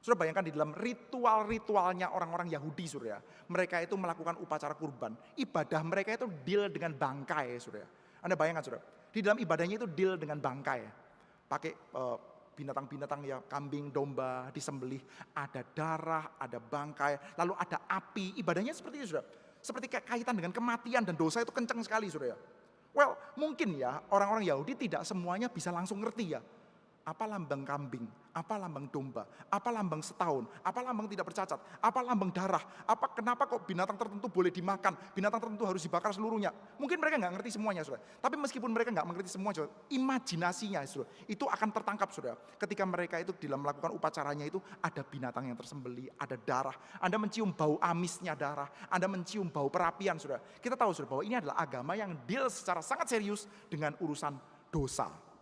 Saudara bayangkan di dalam ritual-ritualnya orang-orang Yahudi saudara, mereka itu melakukan upacara kurban, ibadah mereka itu deal dengan bangkai saudara. Anda bayangkan saudara, di dalam ibadahnya itu deal dengan bangkai. Pakai binatang-binatang ya, kambing, domba, disembelih, ada darah, ada bangkai, lalu ada api. Ibadahnya seperti itu saudara. Seperti kaitan dengan kematian dan dosa itu kencang sekali saudara. Well, mungkin ya orang-orang Yahudi tidak semuanya bisa langsung ngerti ya. Apa lambang kambing, apa lambang domba, apa lambang setahun, apa lambang tidak bercacat, apa lambang darah, kenapa kok binatang tertentu boleh dimakan, binatang tertentu harus dibakar seluruhnya. Mungkin mereka nggak ngerti semuanya saudara. Tapi meskipun mereka nggak mengerti semua saudara, imajinasinya saudara, itu akan tertangkap saudara. Ketika mereka itu dalam melakukan upacaranya itu ada binatang yang tersembelih, ada darah. Anda mencium bau amisnya darah, Anda mencium bau perapian saudara. Kita tahu saudara bahwa ini adalah agama yang deal secara sangat serius dengan urusan dosa.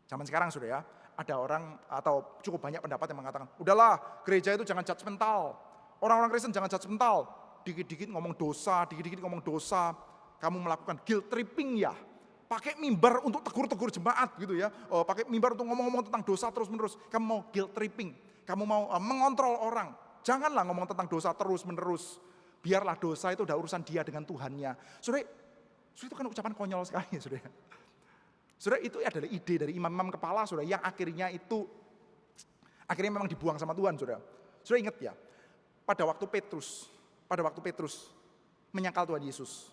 Zaman sekarang sudah ya, ada orang atau cukup banyak pendapat yang mengatakan, udahlah gereja itu jangan judgmental. Orang-orang Kristen jangan judgmental. Dikit-dikit ngomong dosa, kamu melakukan guilt tripping ya. Pakai mimbar untuk tegur-tegur jemaat gitu ya. Pakai mimbar untuk ngomong-ngomong tentang dosa terus-menerus. Kamu mau guilt tripping, kamu mau mengontrol orang. Janganlah ngomong tentang dosa terus-menerus. Biarlah dosa itu udah urusan dia dengan Tuhannya. Saudara, itu kan ucapan konyol sekali ya saudara. Saudara, itu adalah ide dari imam-imam kepala saudara yang akhirnya memang dibuang sama Tuhan saudara. Saudara ingat ya, pada waktu Petrus menyangkal Tuhan Yesus.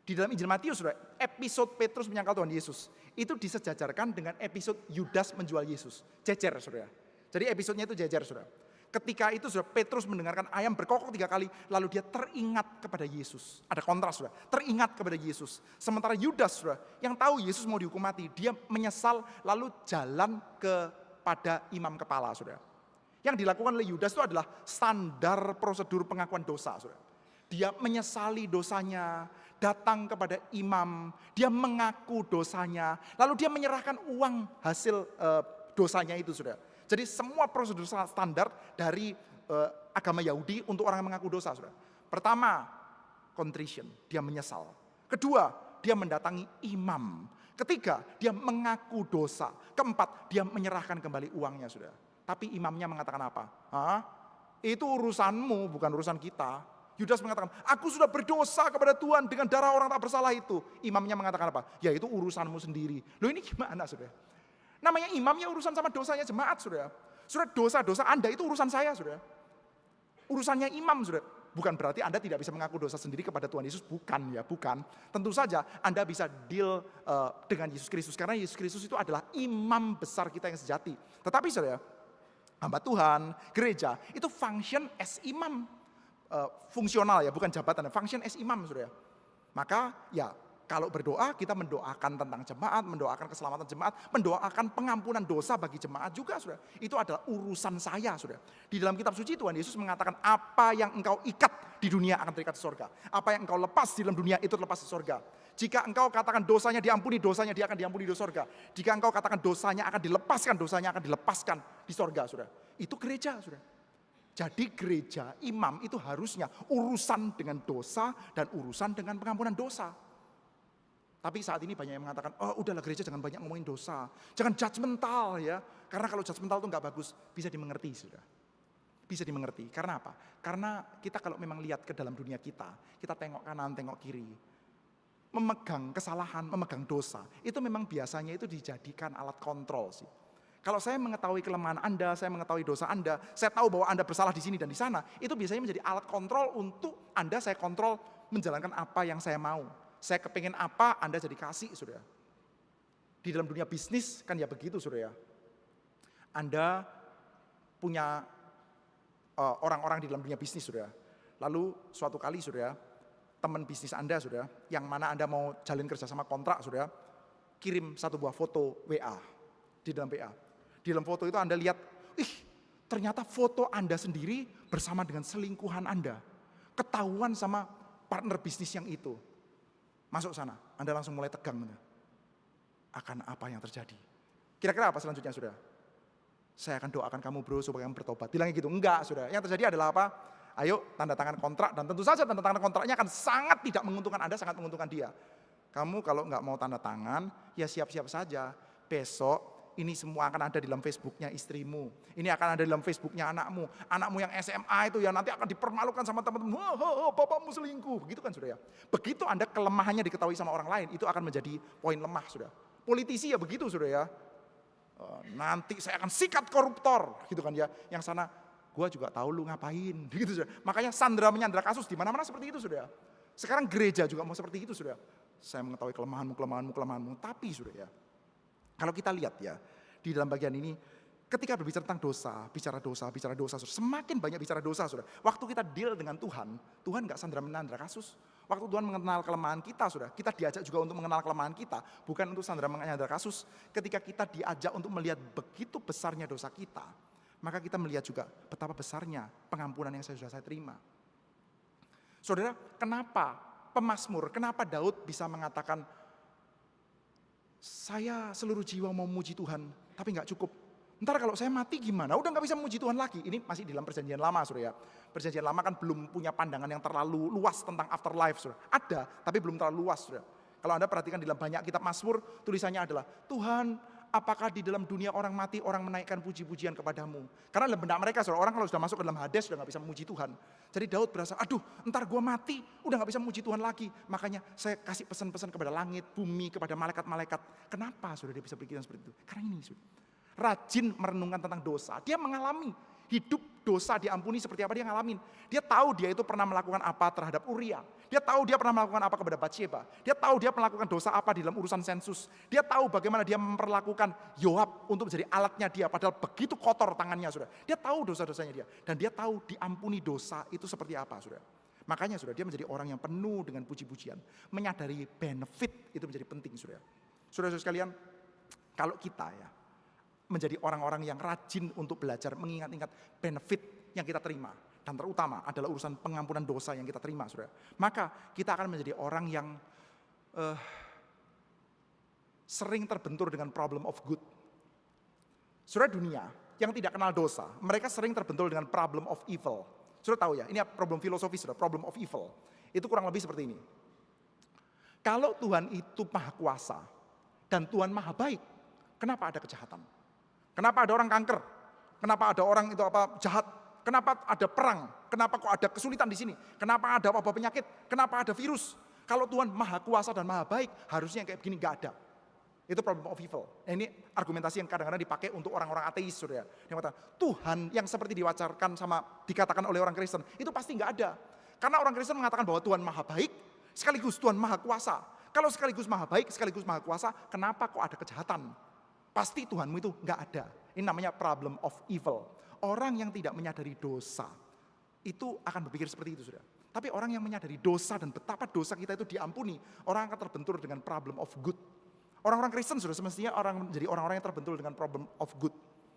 Di dalam Injil Matius saudara, episode Petrus menyangkal Tuhan Yesus itu disejajarkan dengan episode Yudas menjual Yesus. Jejer saudara. Jadi episodenya itu jejer saudara. Ketika itu saudara, Petrus mendengarkan ayam berkokok 3 kali, lalu dia teringat kepada Yesus. Ada kontras saudara, teringat kepada Yesus. Sementara Yudas saudara, yang tahu Yesus mau dihukum mati, dia menyesal lalu jalan kepada imam kepala saudara. Yang dilakukan oleh Yudas itu adalah standar prosedur pengakuan dosa saudara. Dia menyesali dosanya, datang kepada imam, dia mengaku dosanya, lalu dia menyerahkan uang hasil dosanya itu saudara. Jadi semua prosedur standar dari agama Yahudi untuk orang yang mengaku dosa saudara. Pertama, contrition, dia menyesal. Kedua, dia mendatangi imam. Ketiga, dia mengaku dosa. Keempat, dia menyerahkan kembali uangnya saudara. Tapi imamnya mengatakan apa? Itu urusanmu, bukan urusan kita. Yudas mengatakan, aku sudah berdosa kepada Tuhan dengan darah orang tak bersalah itu. Imamnya mengatakan apa? Ya itu urusanmu sendiri. Loh ini gimana saudara? Namanya imamnya urusan sama dosanya jemaat saudara. Saudara, dosa-dosa Anda itu urusan saya saudara. Urusannya imam saudara. Bukan berarti Anda tidak bisa mengaku dosa sendiri kepada Tuhan Yesus. Bukan ya, bukan. Tentu saja Anda bisa deal dengan Yesus Kristus. Karena Yesus Kristus itu adalah imam besar kita yang sejati. Tetapi saudara, hamba Tuhan, gereja, itu function as imam. Fungsional ya, bukan jabatan. Function as imam saudara. Maka ya, kalau berdoa, kita mendoakan tentang jemaat, mendoakan keselamatan jemaat, mendoakan pengampunan dosa bagi jemaat juga, saudara. Itu adalah urusan saya, saudara. Di dalam kitab suci Tuhan Yesus mengatakan, apa yang engkau ikat di dunia akan terikat di sorga. Apa yang engkau lepas di dalam dunia itu terlepas di sorga. Jika engkau katakan dosanya diampuni, dosanya dia akan diampuni di sorga. Jika engkau katakan dosanya akan dilepaskan, dosanya akan dilepaskan di sorga, saudara. Itu gereja, saudara. Jadi gereja, imam itu harusnya urusan dengan dosa dan urusan dengan pengampunan dosa. Tapi saat ini banyak yang mengatakan, udahlah gereja jangan banyak ngomongin dosa. Jangan judgmental ya. Karena kalau judgmental itu nggak bagus, bisa dimengerti sudah. bisa dimengerti. Karena apa? Karena kita kalau memang lihat ke dalam dunia kita tengok kanan, tengok kiri, memegang kesalahan, memegang dosa, itu memang biasanya itu dijadikan alat kontrol sih. Kalau saya mengetahui kelemahan Anda, saya mengetahui dosa Anda, saya tahu bahwa Anda bersalah di sini dan di sana, itu biasanya menjadi alat kontrol untuk Anda saya kontrol menjalankan apa yang saya mau. Saya kepingin apa, Anda jadi kasih, saudara. Di dalam dunia bisnis kan ya begitu, saudara. Anda punya orang-orang di dalam dunia bisnis, saudara. Lalu suatu kali, saudara, teman bisnis Anda, saudara, yang mana Anda mau jalin kerjasama kontrak, saudara, kirim satu buah foto WA di dalam WA. Di dalam foto itu Anda lihat, ternyata foto Anda sendiri bersama dengan selingkuhan Anda. Ketahuan sama partner bisnis yang itu. Masuk sana, Anda langsung mulai tegang. Akan apa yang terjadi? Kira-kira apa selanjutnya, saudara? Saya akan doakan kamu bro supaya kamu bertobat. Bilangnya gitu, enggak saudara. Yang terjadi adalah apa? Ayo tanda tangan kontrak, dan tentu saja tanda tangan kontraknya akan sangat tidak menguntungkan Anda, sangat menguntungkan dia. Kamu kalau nggak mau tanda tangan, ya siap-siap saja. Besok ini semua akan ada di dalam Facebooknya istrimu. Ini akan ada di dalam Facebooknya anakmu. Anakmu yang SMA itu ya nanti akan dipermalukan sama teman-teman. Bapakmu selingkuh. Begitu kan saudara. Begitu Anda kelemahannya diketahui sama orang lain, itu akan menjadi poin lemah saudara. Politisi ya begitu saudara ya. Nanti saya akan sikat koruptor. Gitu kan ya. Yang sana, gua juga tahu lu ngapain. Gitu saudara. Makanya sandra menyandra kasus di mana-mana seperti itu saudara. Sekarang gereja juga mau seperti itu saudara. Saya mengetahui kelemahanmu. Tapi saudara ya. Kalau kita lihat ya, di dalam bagian ini, ketika berbicara tentang dosa, bicara dosa, semakin banyak bicara dosa, saudara. Waktu kita deal dengan Tuhan gak sandra-menandra kasus. Waktu Tuhan mengenal kelemahan kita, saudara, kita diajak juga untuk mengenal kelemahan kita, bukan untuk sandra-menandra kasus. Ketika kita diajak untuk melihat begitu besarnya dosa kita, maka kita melihat juga betapa besarnya pengampunan yang sudah saya terima. Saudara, kenapa pemazmur, kenapa Daud bisa mengatakan, saya seluruh jiwa mau memuji Tuhan, tapi gak cukup. Ntar kalau saya mati gimana? Udah gak bisa memuji Tuhan lagi. Ini masih di dalam perjanjian lama, saudara ya. Perjanjian lama kan belum punya pandangan yang terlalu luas tentang afterlife, saudara. Ada, tapi belum terlalu luas, saudara. Kalau Anda perhatikan di dalam banyak kitab Mazmur, tulisannya adalah, Tuhan, apakah di dalam dunia orang mati, orang menaikkan puji-pujian kepadamu? Karena dalam benak mereka, saudara, orang kalau sudah masuk ke dalam Hades, sudah gak bisa memuji Tuhan. Jadi Daud berasa, aduh, ntar gue mati, udah gak bisa memuji Tuhan lagi. Makanya saya kasih pesan-pesan kepada langit, bumi, kepada malaikat-malaikat. Kenapa, saudara, dia bisa berpikiran seperti itu? Karena ini, saudara. Rajin merenungkan tentang dosa. Dia mengalami hidup dosa diampuni seperti apa dia ngalamin. Dia tahu dia itu pernah melakukan apa terhadap Uria. Dia tahu dia pernah melakukan apa kepada Batsheba. Dia tahu dia melakukan dosa apa di dalam urusan sensus. Dia tahu bagaimana dia memperlakukan Yoab untuk menjadi alatnya dia. Padahal begitu kotor tangannya, saudara. Dia tahu dosa-dosanya dia. Dan dia tahu diampuni dosa itu seperti apa, saudara. Makanya, saudara, dia menjadi orang yang penuh dengan puji-pujian. Menyadari benefit itu menjadi penting, saudara. Saudara-saudara sekalian, kalau kita ya, menjadi orang-orang yang rajin untuk belajar mengingat-ingat benefit yang kita terima. Dan terutama adalah urusan pengampunan dosa yang kita terima, saudara. Maka kita akan menjadi orang yang sering terbentur dengan problem of good. Saudara, dunia yang tidak kenal dosa, mereka sering terbentur dengan problem of evil. Saudara tahu ya, ini problem filosofis, saudara, problem of evil. Itu kurang lebih seperti ini. Kalau Tuhan itu maha kuasa dan Tuhan maha baik, kenapa ada kejahatan? Kenapa ada orang kanker? Kenapa ada orang itu jahat? Kenapa ada perang? Kenapa kok ada kesulitan di sini? Kenapa ada wabah penyakit? Kenapa ada virus? Kalau Tuhan maha kuasa dan maha baik, harusnya yang kayak begini gak ada. Itu problem of evil. Ini argumentasi yang kadang-kadang dipakai untuk orang-orang ateis, saudara. Yang mengatakan Tuhan yang seperti dikatakan oleh orang Kristen, itu pasti gak ada. Karena orang Kristen mengatakan bahwa Tuhan maha baik, sekaligus Tuhan maha kuasa. Kalau sekaligus maha baik, sekaligus maha kuasa, kenapa kok ada kejahatan? Pasti Tuhanmu itu nggak ada. Ini namanya problem of evil. Orang yang tidak menyadari dosa, itu akan berpikir seperti itu, saudara. Tapi orang yang menyadari dosa dan betapa dosa kita itu diampuni, orang akan terbentur dengan problem of good. Orang-orang Kristen, saudara, semestinya menjadi orang-orang yang terbentur dengan problem of good.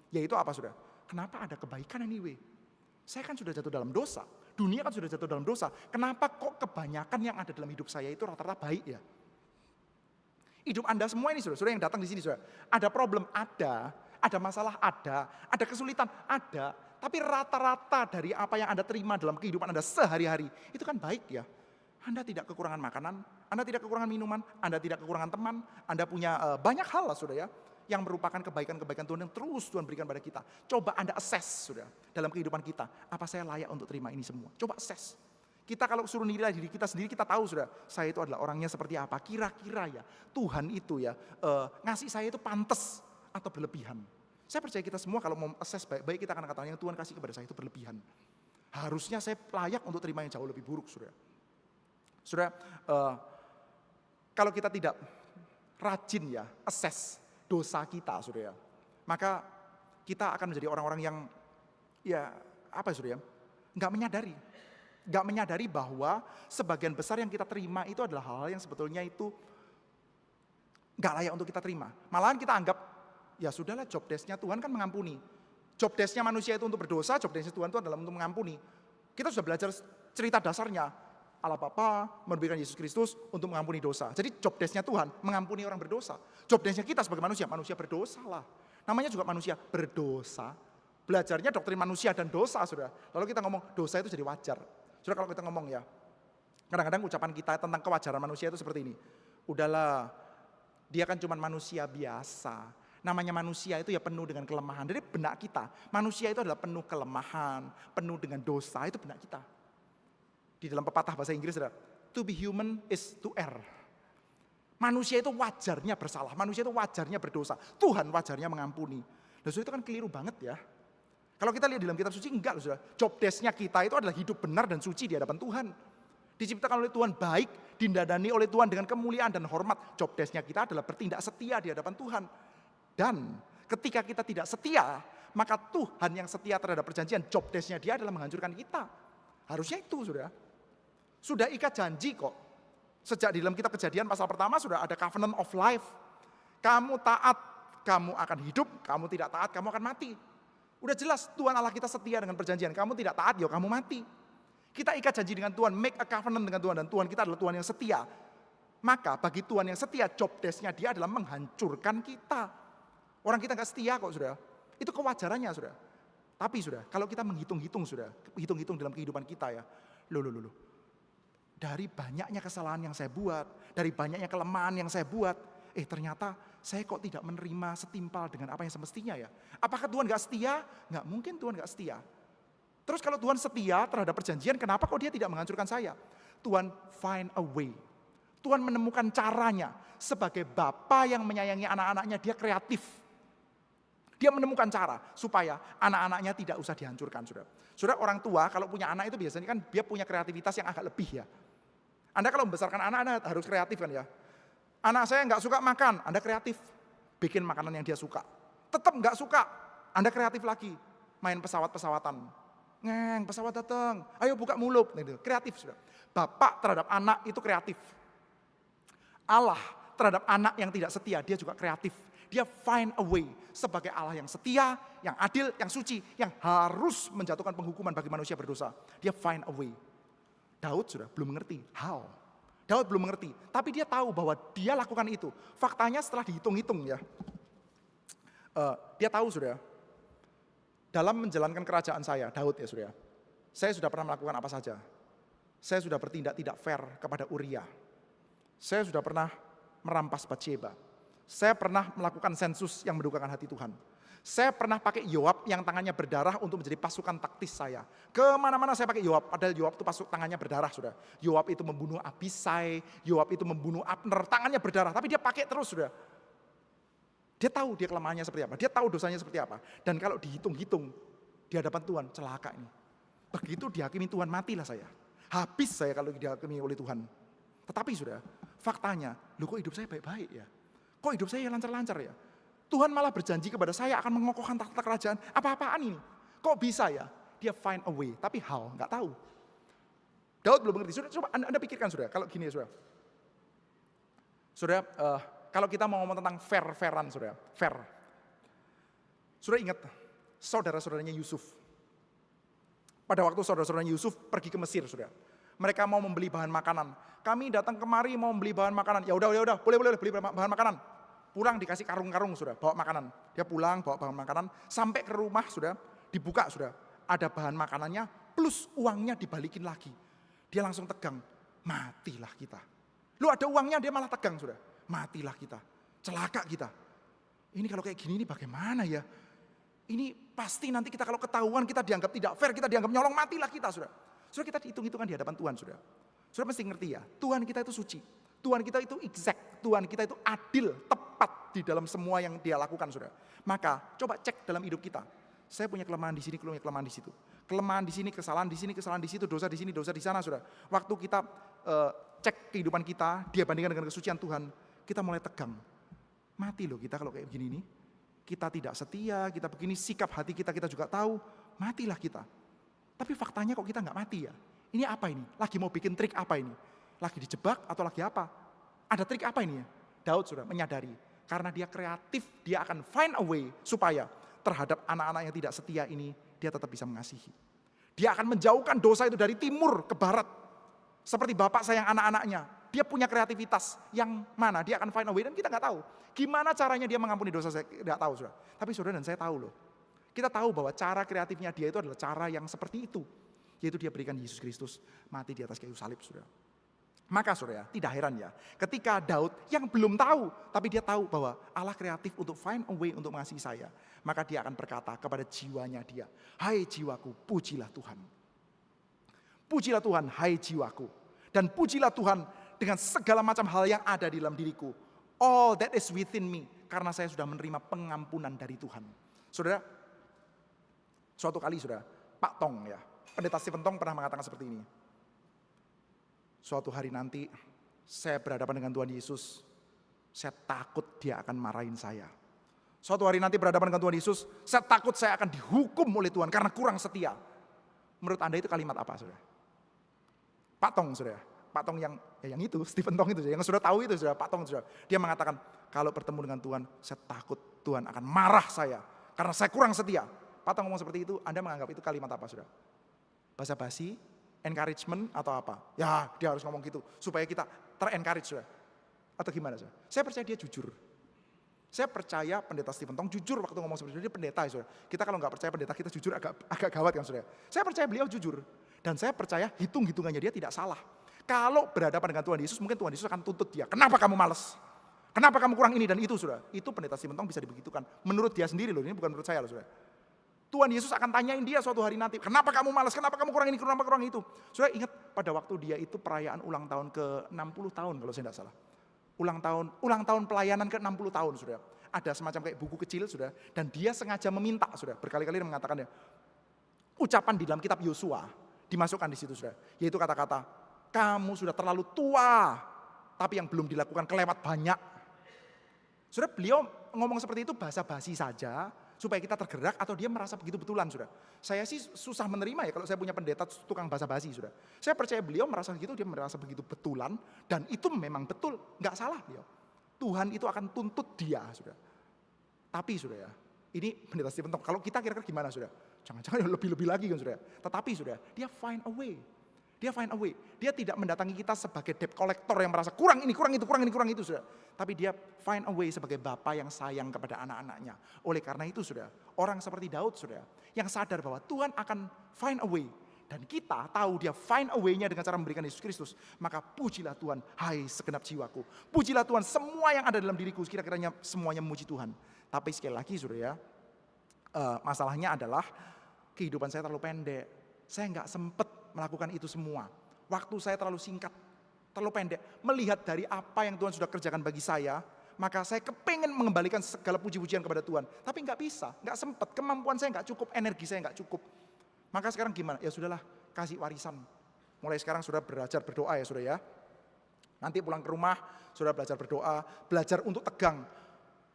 Yaitu apa, saudara? Kenapa ada kebaikan anyway? Saya kan sudah jatuh dalam dosa. Dunia kan sudah jatuh dalam dosa. Kenapa kok kebanyakan yang ada dalam hidup saya itu rata-rata baik ya? Hidup Anda semua ini, saudara yang datang di sini, saudara. Ada problem, ada masalah, ada kesulitan, ada. Tapi rata-rata dari apa yang Anda terima dalam kehidupan Anda sehari-hari, itu kan baik ya. Anda tidak kekurangan makanan, Anda tidak kekurangan minuman, Anda tidak kekurangan teman, Anda punya banyak hal lah, saudara ya. yang merupakan kebaikan-kebaikan Tuhan yang terus Tuhan berikan pada kita. Coba Anda assess, saudara, dalam kehidupan kita. Apa saya layak untuk terima ini semua? Coba assess. Kita kalau suruh nilai diri kita sendiri, kita tahu saudara, saya itu adalah orangnya seperti apa. Kira-kira ya, Tuhan itu ya, ngasih saya itu pantas atau berlebihan. Saya percaya kita semua kalau mau assess baik-baik, kita akan katakan yang Tuhan kasih kepada saya itu berlebihan. Harusnya saya layak untuk terima yang jauh lebih buruk, saudara. Saudara, kalau kita tidak rajin ya, assess dosa kita, saudara, maka kita akan menjadi orang-orang yang, ya apa ya saudara, nggak menyadari bahwa sebagian besar yang kita terima itu adalah hal-hal yang sebetulnya itu nggak layak untuk kita terima. Malahan kita anggap, ya sudahlah, job desk-nya Tuhan kan mengampuni. Job desk-nya manusia itu untuk berdosa, job desk-nya Tuhan itu adalah untuk mengampuni. Kita sudah belajar cerita dasarnya. Allah Bapa memberikan Yesus Kristus untuk mengampuni dosa. Jadi job desk-nya Tuhan mengampuni orang berdosa. Job desk-nya kita sebagai manusia berdosa lah. Namanya juga manusia berdosa. Belajarnya doktrin manusia dan dosa, saudara. Lalu kita ngomong dosa itu jadi wajar. Saudara, kalau kita ngomong ya, kadang-kadang ucapan kita tentang kewajaran manusia itu seperti ini. Udahlah, dia kan cuma manusia biasa. Namanya manusia itu ya penuh dengan kelemahan. Dari benak kita, manusia itu adalah penuh kelemahan, penuh dengan dosa, itu benak kita. Di dalam pepatah bahasa Inggris, saudara, to be human is to err. Manusia itu wajarnya bersalah, manusia itu wajarnya berdosa. Tuhan wajarnya mengampuni. Nah, saudara, itu kan keliru banget ya. Kalau kita lihat di dalam kitab suci, enggak loh saudara. Job desk-nya kita itu adalah hidup benar dan suci di hadapan Tuhan. Diciptakan oleh Tuhan baik, dindadani oleh Tuhan dengan kemuliaan dan hormat. Job desk-nya kita adalah bertindak setia di hadapan Tuhan. Dan ketika kita tidak setia, maka Tuhan yang setia terhadap perjanjian, job desk-nya dia adalah menghancurkan kita. Harusnya itu saudara. Sudah ikat janji kok. Sejak di dalam kitab Kejadian pasal pertama sudah ada covenant of life. Kamu taat, kamu akan hidup. Kamu tidak taat, kamu akan mati. Udah jelas Tuhan Allah kita setia dengan perjanjian. Kamu tidak taat, ya kamu mati. Kita ikat janji dengan Tuhan, make a covenant dengan Tuhan. Dan Tuhan kita adalah Tuhan yang setia. Maka bagi Tuhan yang setia, job desk-nya dia adalah menghancurkan kita. Orang kita gak setia kok saudara. Itu kewajarannya saudara. Tapi saudara, kalau kita menghitung-hitung saudara, hitung-hitung dalam kehidupan kita ya. Loh. Dari banyaknya kesalahan yang saya buat, dari banyaknya kelemahan yang saya buat, ternyata saya kok tidak menerima setimpal dengan apa yang semestinya ya. Apakah Tuhan gak setia? Gak mungkin Tuhan gak setia. Terus kalau Tuhan setia terhadap perjanjian, kenapa kok dia tidak menghancurkan saya? Tuhan find a way. Tuhan menemukan caranya. Sebagai Bapa yang menyayangi anak-anaknya, dia kreatif. Dia menemukan cara supaya anak-anaknya tidak usah dihancurkan. Saudara, orang tua kalau punya anak itu biasanya kan dia punya kreativitas yang agak lebih ya. Anda kalau membesarkan anak, Anda harus kreatif kan ya. Anak saya nggak suka makan, Anda kreatif. Bikin makanan yang dia suka. Tetap nggak suka, Anda kreatif lagi. Main pesawat-pesawatan. Ngeng, pesawat datang, ayo buka mulut. Kreatif sudah. Bapak terhadap anak itu kreatif. Allah terhadap anak yang tidak setia, dia juga kreatif. Dia find a way sebagai Allah yang setia, yang adil, yang suci, yang harus menjatuhkan penghukuman bagi manusia berdosa. Dia find a way. Daud sudah belum mengerti how. Daud belum mengerti, tapi dia tahu bahwa dia lakukan itu. Faktanya setelah dihitung-hitung ya, dia tahu sudah. Dalam menjalankan kerajaan saya, Daud ya sudah. Saya sudah pernah melakukan apa saja. Saya sudah bertindak tidak fair kepada Uria. Saya sudah pernah merampas Batsheba. Saya pernah melakukan sensus yang mendukakan hati Tuhan. Saya pernah pakai Yoab yang tangannya berdarah untuk menjadi pasukan taktis saya. Kemana-mana saya pakai Yoab, padahal Yoab itu tangannya berdarah sudah. Yoab itu membunuh Abisai, Yoab itu membunuh Abner, tangannya berdarah, tapi dia pakai terus sudah. Dia tahu dia kelemahannya seperti apa, dia tahu dosanya seperti apa. Dan kalau dihitung-hitung di hadapan Tuhan, celaka ini. Begitu dihakimi Tuhan, matilah saya. Habis saya kalau dihakimi oleh Tuhan. Tetapi sudah, faktanya, kok hidup saya baik-baik ya? Kok hidup saya lancar-lancar ya? Tuhan malah berjanji kepada saya akan mengokohkan tahta kerajaan. Apa-apaan ini? Kok bisa ya? Dia find a way. Tapi how? Nggak tahu. Daud belum mengerti. Sudah, coba Anda pikirkan sudah. Kalau gini ya sudah. Sudah, kalau kita mau ngomong tentang fair-fairan sudah. Fair. Sudah ingat saudara-saudaranya Yusuf. Pada waktu saudara-saudaranya Yusuf pergi ke Mesir sudah. Mereka mau membeli bahan makanan. Kami datang kemari mau membeli bahan makanan. Ya udah, boleh beli bahan makanan. Pulang dikasih karung-karung sudah, bawa makanan. Dia pulang bawa bahan makanan, sampai ke rumah sudah, dibuka sudah. Ada bahan makanannya plus uangnya dibalikin lagi. Dia langsung tegang, matilah kita. Lu ada uangnya dia malah tegang sudah, matilah kita, celaka kita. Ini kalau kayak gini ini bagaimana ya? Ini pasti nanti kita kalau ketahuan kita dianggap tidak fair, kita dianggap nyolong, matilah kita, saudara. Saudara, kita dihitung-hitungan di hadapan Tuhan, saudara. Saudara mesti ngerti ya, Tuhan kita itu suci. Tuhan kita itu exact, Tuhan kita itu adil, tepat di dalam semua yang dia lakukan, saudara. Maka coba cek dalam hidup kita. Saya punya kelemahan di sini, punya kelemahan di situ. Kelemahan di sini, kesalahan di sini, kesalahan di situ, dosa di sini, dosa di sana, saudara. Waktu kita cek kehidupan kita, dia bandingkan dengan kesucian Tuhan, kita mulai tegang. Mati loh kita kalau kayak begini nih. Kita tidak setia, kita begini, sikap hati kita juga tahu, matilah kita. Tapi faktanya kok kita nggak mati ya? Ini apa ini? Lagi mau bikin trik apa ini? Lagi dijebak atau lagi apa? Ada trik apa ini ya? Daud sudah menyadari, karena dia kreatif, dia akan find a way supaya terhadap anak-anak yang tidak setia ini, dia tetap bisa mengasihi. Dia akan menjauhkan dosa itu dari timur ke barat. Seperti bapak sayang anak-anaknya. Dia punya kreativitas yang mana dia akan find a way, dan kita nggak tahu. Gimana caranya dia mengampuni dosa, saya tidak tahu, saudara. Tapi saudara dan saya tahu loh. Kita tahu bahwa cara kreatifnya dia itu adalah cara yang seperti itu. Yaitu dia berikan Yesus Kristus mati di atas kayu salib, saudara. Maka saudara, tidak heran ya. Ketika Daud yang belum tahu, tapi dia tahu bahwa Allah kreatif untuk find a way untuk mengasihi saya. Maka dia akan berkata kepada jiwanya dia, hai jiwaku, pujilah Tuhan. Pujilah Tuhan, hai jiwaku. Dan pujilah Tuhan dengan segala macam hal yang ada di dalam diriku. All that is within me. Karena saya sudah menerima pengampunan dari Tuhan. Saudara, suatu kali saudara, Pak Tong ya, Pendeta Stephen Tong pernah mengatakan seperti ini. Suatu hari nanti saya berhadapan dengan Tuhan Yesus, saya takut dia akan marahin saya. Suatu hari nanti berhadapan dengan Tuhan Yesus, saya takut saya akan dihukum oleh Tuhan karena kurang setia. Menurut Anda itu kalimat apa, saudara? Pak Tong, saudara. Pak Tong yang itu, Stephen Tong itu, yang sudah tahu itu, saudara. Pak Tong, saudara. Dia mengatakan, kalau bertemu dengan Tuhan, saya takut Tuhan akan marah saya karena saya kurang setia. Pak Tong ngomong seperti itu, Anda menganggap itu kalimat apa, saudara? Basa-basi, encouragement atau apa? Ya, dia harus ngomong gitu supaya kita ter-encourage, saudara. Atau gimana, saudara? Saya percaya dia jujur. Saya percaya Pendeta Stephen Tong jujur waktu ngomong seperti itu. Dia pendeta, saudara. Kita kalau nggak percaya pendeta kita jujur agak gawat kan, saudara. Saya percaya beliau jujur. Dan saya percaya hitung-hitungannya dia tidak salah. Kalau berhadapan dengan Tuhan Yesus, mungkin Tuhan Yesus akan tuntut dia. Kenapa kamu malas? Kenapa kamu kurang ini dan itu, saudara? Itu Pendeta Stephen Tong bisa dibegitukan. Menurut dia sendiri loh, ini bukan menurut saya loh, saudara. Tuhan Yesus akan tanyain dia suatu hari nanti, kenapa kamu malas, kenapa kamu kurang ini, kenapa kurang itu. Saudara ingat pada waktu dia itu perayaan ulang tahun ke 60 tahun kalau saya tidak salah. Ulang tahun pelayanan ke 60 tahun, saudara. Ada semacam kayak buku kecil, saudara. Dan dia sengaja meminta, saudara. Berkali-kali dia mengatakan ya, ucapan di dalam kitab Yosua dimasukkan di situ, saudara. Yaitu kata-kata, kamu sudah terlalu tua, tapi yang belum dilakukan kelewat banyak. Saudara, beliau ngomong seperti itu basa-basi saja, supaya kita tergerak atau dia merasa begitu betulan, saudara. Saya sih susah menerima ya kalau saya punya pendeta tukang basa-basi, saudara. Saya percaya beliau merasa begitu, dia merasa begitu betulan, dan itu memang betul, nggak salah beliau. Tuhan itu akan tuntut dia, saudara. Tapi saudara, ini Pendeta Stephen Tong, kalau kita kira-kira gimana, saudara? Jangan-jangan lebih-lebih lagi kan, saudara. Tetapi saudara, dia find a way. Dia find a way. Dia tidak mendatangi kita sebagai debt collector yang merasa kurang ini, kurang itu, saudara. Tapi dia find a way sebagai bapa yang sayang kepada anak-anaknya. Oleh karena itu, saudara, orang seperti Daud, saudara, yang sadar bahwa Tuhan akan find a way. Dan kita tahu dia find a way-nya dengan cara memberikan Yesus Kristus. Maka pujilah Tuhan, hai segenap jiwaku. Pujilah Tuhan, semua yang ada dalam diriku, kira-kiranya semuanya memuji Tuhan. Tapi sekali lagi, saudara, masalahnya adalah kehidupan saya terlalu pendek. Saya nggak sempat melakukan itu semua. Waktu saya terlalu singkat, terlalu pendek. Melihat dari apa yang Tuhan sudah kerjakan bagi saya, maka saya kepengen mengembalikan segala puji-pujian kepada Tuhan. Tapi nggak bisa, nggak sempat. Kemampuan saya nggak cukup, energi saya nggak cukup. Maka sekarang gimana? Ya sudahlah, kasih warisan. Mulai sekarang sudah belajar berdoa ya, saudara ya. Nanti pulang ke rumah, sudah belajar berdoa, belajar untuk tegang.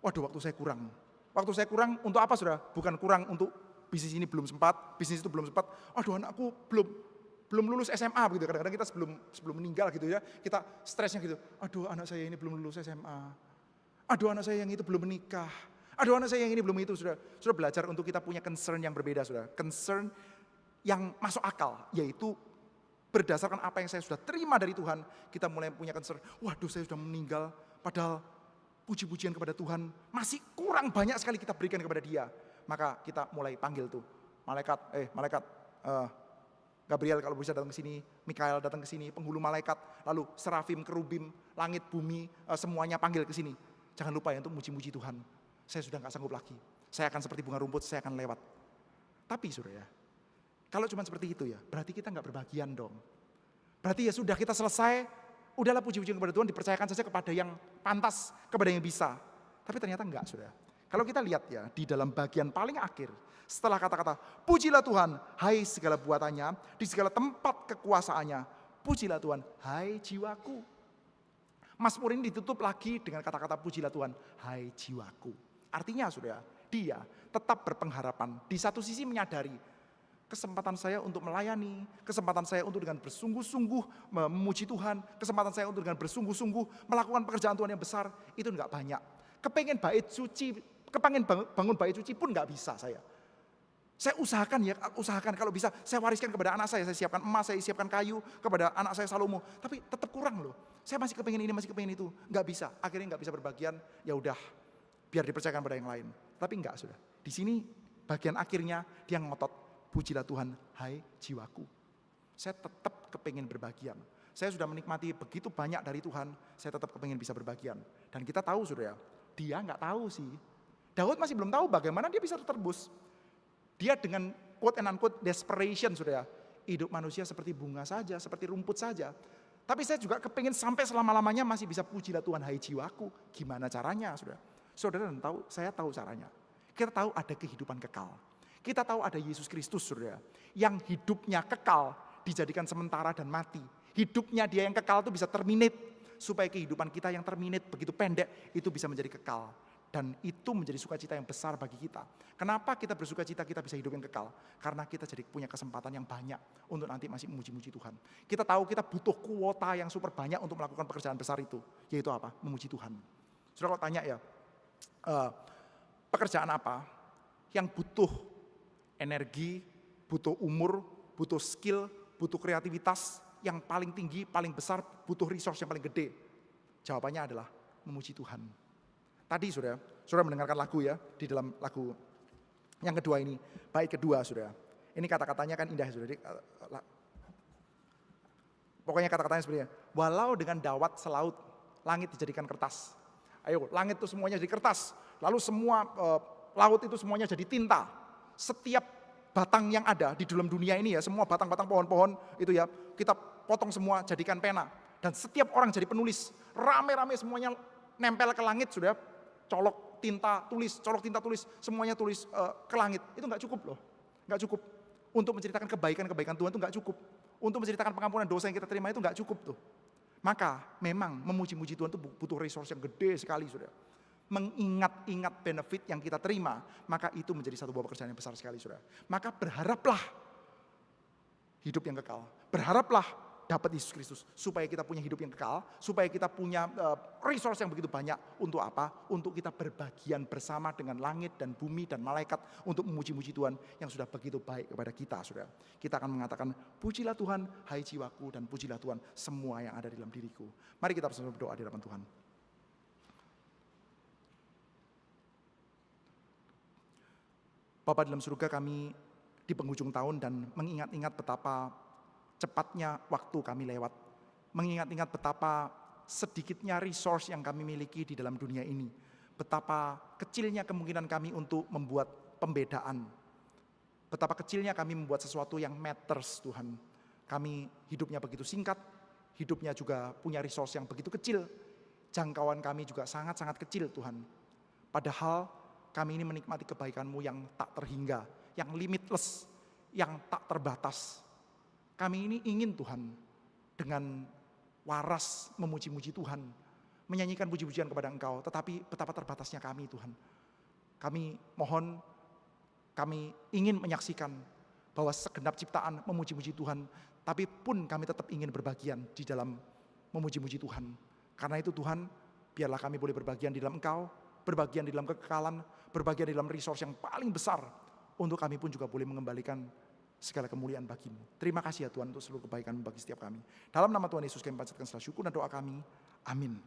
Waduh, waktu saya kurang. Waktu saya kurang untuk apa, saudara? Bukan kurang untuk bisnis ini belum sempat, bisnis itu belum sempat. Aduh, anakku belum lulus SMA begitu. Kadang-kadang kita sebelum meninggal gitu ya, kita stresnya gitu. Aduh, anak saya ini belum lulus SMA. Aduh, anak saya yang itu belum menikah. Aduh, anak saya yang ini belum itu, saudara. Sudah belajar untuk kita punya concern yang berbeda, saudara. Concern yang masuk akal, yaitu berdasarkan apa yang saya sudah terima dari Tuhan, kita mulai punya concern. Waduh, saya sudah meninggal, padahal puji-pujian kepada Tuhan masih kurang banyak sekali kita berikan kepada Dia. Maka kita mulai panggil tuh malaikat, Gabriel kalau bisa datang ke sini, Mikael datang ke sini, penghulu malaikat, lalu serafim, kerubim, langit, bumi, semuanya panggil ke sini. Jangan lupa ya untuk muji-muji Tuhan. saya sudah nggak sanggup lagi. Saya akan seperti bunga rumput, saya akan lewat. Tapi saudara, kalau cuma seperti itu ya, berarti kita nggak berbagian dong. Berarti ya sudah kita selesai, udahlah puji-pujian kepada Tuhan, dipercayakan saja kepada yang pantas, kepada yang bisa. Tapi ternyata enggak, saudara. Kalau kita lihat ya, di dalam bagian paling akhir, setelah kata-kata, pujilah Tuhan, hai segala buatannya, di segala tempat kekuasaannya, pujilah Tuhan, hai jiwaku. Mazmur ini ditutup lagi dengan kata-kata pujilah Tuhan, hai jiwaku. Artinya saudara, dia tetap berpengharapan. Di satu sisi menyadari, kesempatan saya untuk melayani, kesempatan saya untuk dengan bersungguh-sungguh memuji Tuhan, kesempatan saya untuk dengan bersungguh-sungguh melakukan pekerjaan Tuhan yang besar, itu enggak banyak. Kepengen bait suci, kepengen bangun bait suci pun enggak bisa saya. Saya usahakan kalau bisa saya wariskan kepada anak saya siapkan emas, saya siapkan kayu kepada anak saya Salomo. Tapi tetap kurang loh. Saya masih kepengen ini, masih kepengen itu. Enggak bisa, akhirnya enggak bisa berbagian, ya udah biar dipercayakan pada yang lain. Tapi enggak sudah. Di sini bagian akhirnya dia ngotot, pujilah Tuhan, hai jiwaku. Saya tetap kepengen berbagian. Saya sudah menikmati begitu banyak dari Tuhan, saya tetap kepengen bisa berbagian. Dan kita tahu saudara, dia enggak tahu sih. Daud masih belum tahu bagaimana dia bisa tertebus. Dia dengan quote and unquote desperation saudara. Hidup manusia seperti bunga saja, seperti rumput saja. Tapi saya juga kepengen sampai selama-lamanya masih bisa pujilah Tuhan hai jiwaku. Gimana caranya saudara? Saudara tahu, saya tahu caranya. Kita tahu ada kehidupan kekal. Kita tahu ada Yesus Kristus saudara. Yang hidupnya kekal dijadikan sementara dan mati. Hidupnya dia yang kekal itu bisa terminate. Supaya kehidupan kita yang terminate begitu pendek itu bisa menjadi kekal. Dan itu menjadi sukacita yang besar bagi kita. Kenapa kita bersukacita kita bisa hidup yang kekal? Karena kita jadi punya kesempatan yang banyak untuk nanti masih memuji-muji Tuhan. Kita tahu kita butuh kuota yang super banyak untuk melakukan pekerjaan besar itu. Yaitu apa? Memuji Tuhan. Saudara kalau tanya ya, pekerjaan apa yang butuh energi, butuh umur, butuh skill, butuh kreativitas yang paling tinggi, paling besar, butuh resource yang paling gede? Jawabannya adalah memuji Tuhan. Tadi saudara mendengarkan lagu ya, di dalam lagu yang kedua ini, bait kedua saudara. Ini kata-katanya kan indah saudara. Pokoknya kata-katanya seperti ini, walau dengan dawat selaut, langit dijadikan kertas. Ayo, langit itu semuanya jadi kertas. Lalu semua laut itu semuanya jadi tinta. Setiap batang yang ada di dalam dunia ini ya, semua batang-batang pohon-pohon itu ya, kita potong semua jadikan pena. Dan setiap orang jadi penulis, rame-rame semuanya nempel ke langit sudah. Colok tinta tulis, semuanya tulis ke langit. Itu enggak cukup loh. Enggak cukup. Untuk menceritakan kebaikan-kebaikan Tuhan itu enggak cukup. Untuk menceritakan pengampunan dosa yang kita terima itu enggak cukup tuh. Maka memang memuji-muji Tuhan itu butuh resource yang gede sekali saudara. Mengingat-ingat benefit yang kita terima, maka itu menjadi satu buah pekerjaan yang besar sekali saudara. Maka berharaplah hidup yang kekal. Berharaplah dapat Yesus Kristus, supaya kita punya hidup yang kekal, supaya kita punya resource yang begitu banyak. Untuk apa? Untuk kita berbagian bersama dengan langit dan bumi dan malaikat untuk memuji-muji Tuhan yang sudah begitu baik kepada kita, saudara. Kita akan mengatakan, pujilah Tuhan, hai jiwaku, dan pujilah Tuhan semua yang ada di dalam diriku. Mari kita bersama berdoa di hadapan Tuhan. Bapa dalam surga, kami di penghujung tahun dan mengingat-ingat betapa cepatnya waktu kami lewat. Mengingat-ingat betapa sedikitnya resource yang kami miliki di dalam dunia ini. Betapa kecilnya kemungkinan kami untuk membuat pembedaan. Betapa kecilnya kami membuat sesuatu yang matters Tuhan. Kami hidupnya begitu singkat, hidupnya juga punya resource yang begitu kecil. Jangkauan kami juga sangat-sangat kecil Tuhan. Padahal kami ini menikmati kebaikan-Mu yang tak terhingga, yang limitless, yang tak terbatas. Kami ini ingin Tuhan dengan waras memuji-muji Tuhan, menyanyikan puji-pujian kepada Engkau, tetapi betapa terbatasnya kami Tuhan. Kami mohon, kami ingin menyaksikan bahwa segenap ciptaan memuji-muji Tuhan, tapi pun kami tetap ingin berbagian di dalam memuji-muji Tuhan. Karena itu Tuhan, biarlah kami boleh berbagian di dalam Engkau, berbagian di dalam kekekalan, berbagian di dalam resource yang paling besar, untuk kami pun juga boleh mengembalikan segala kemuliaan bagi-Mu. Terima kasih ya Tuhan untuk seluruh kebaikan bagi setiap kami. Dalam nama Tuhan Yesus kami panjatkan segala syukur dan doa kami. Amin.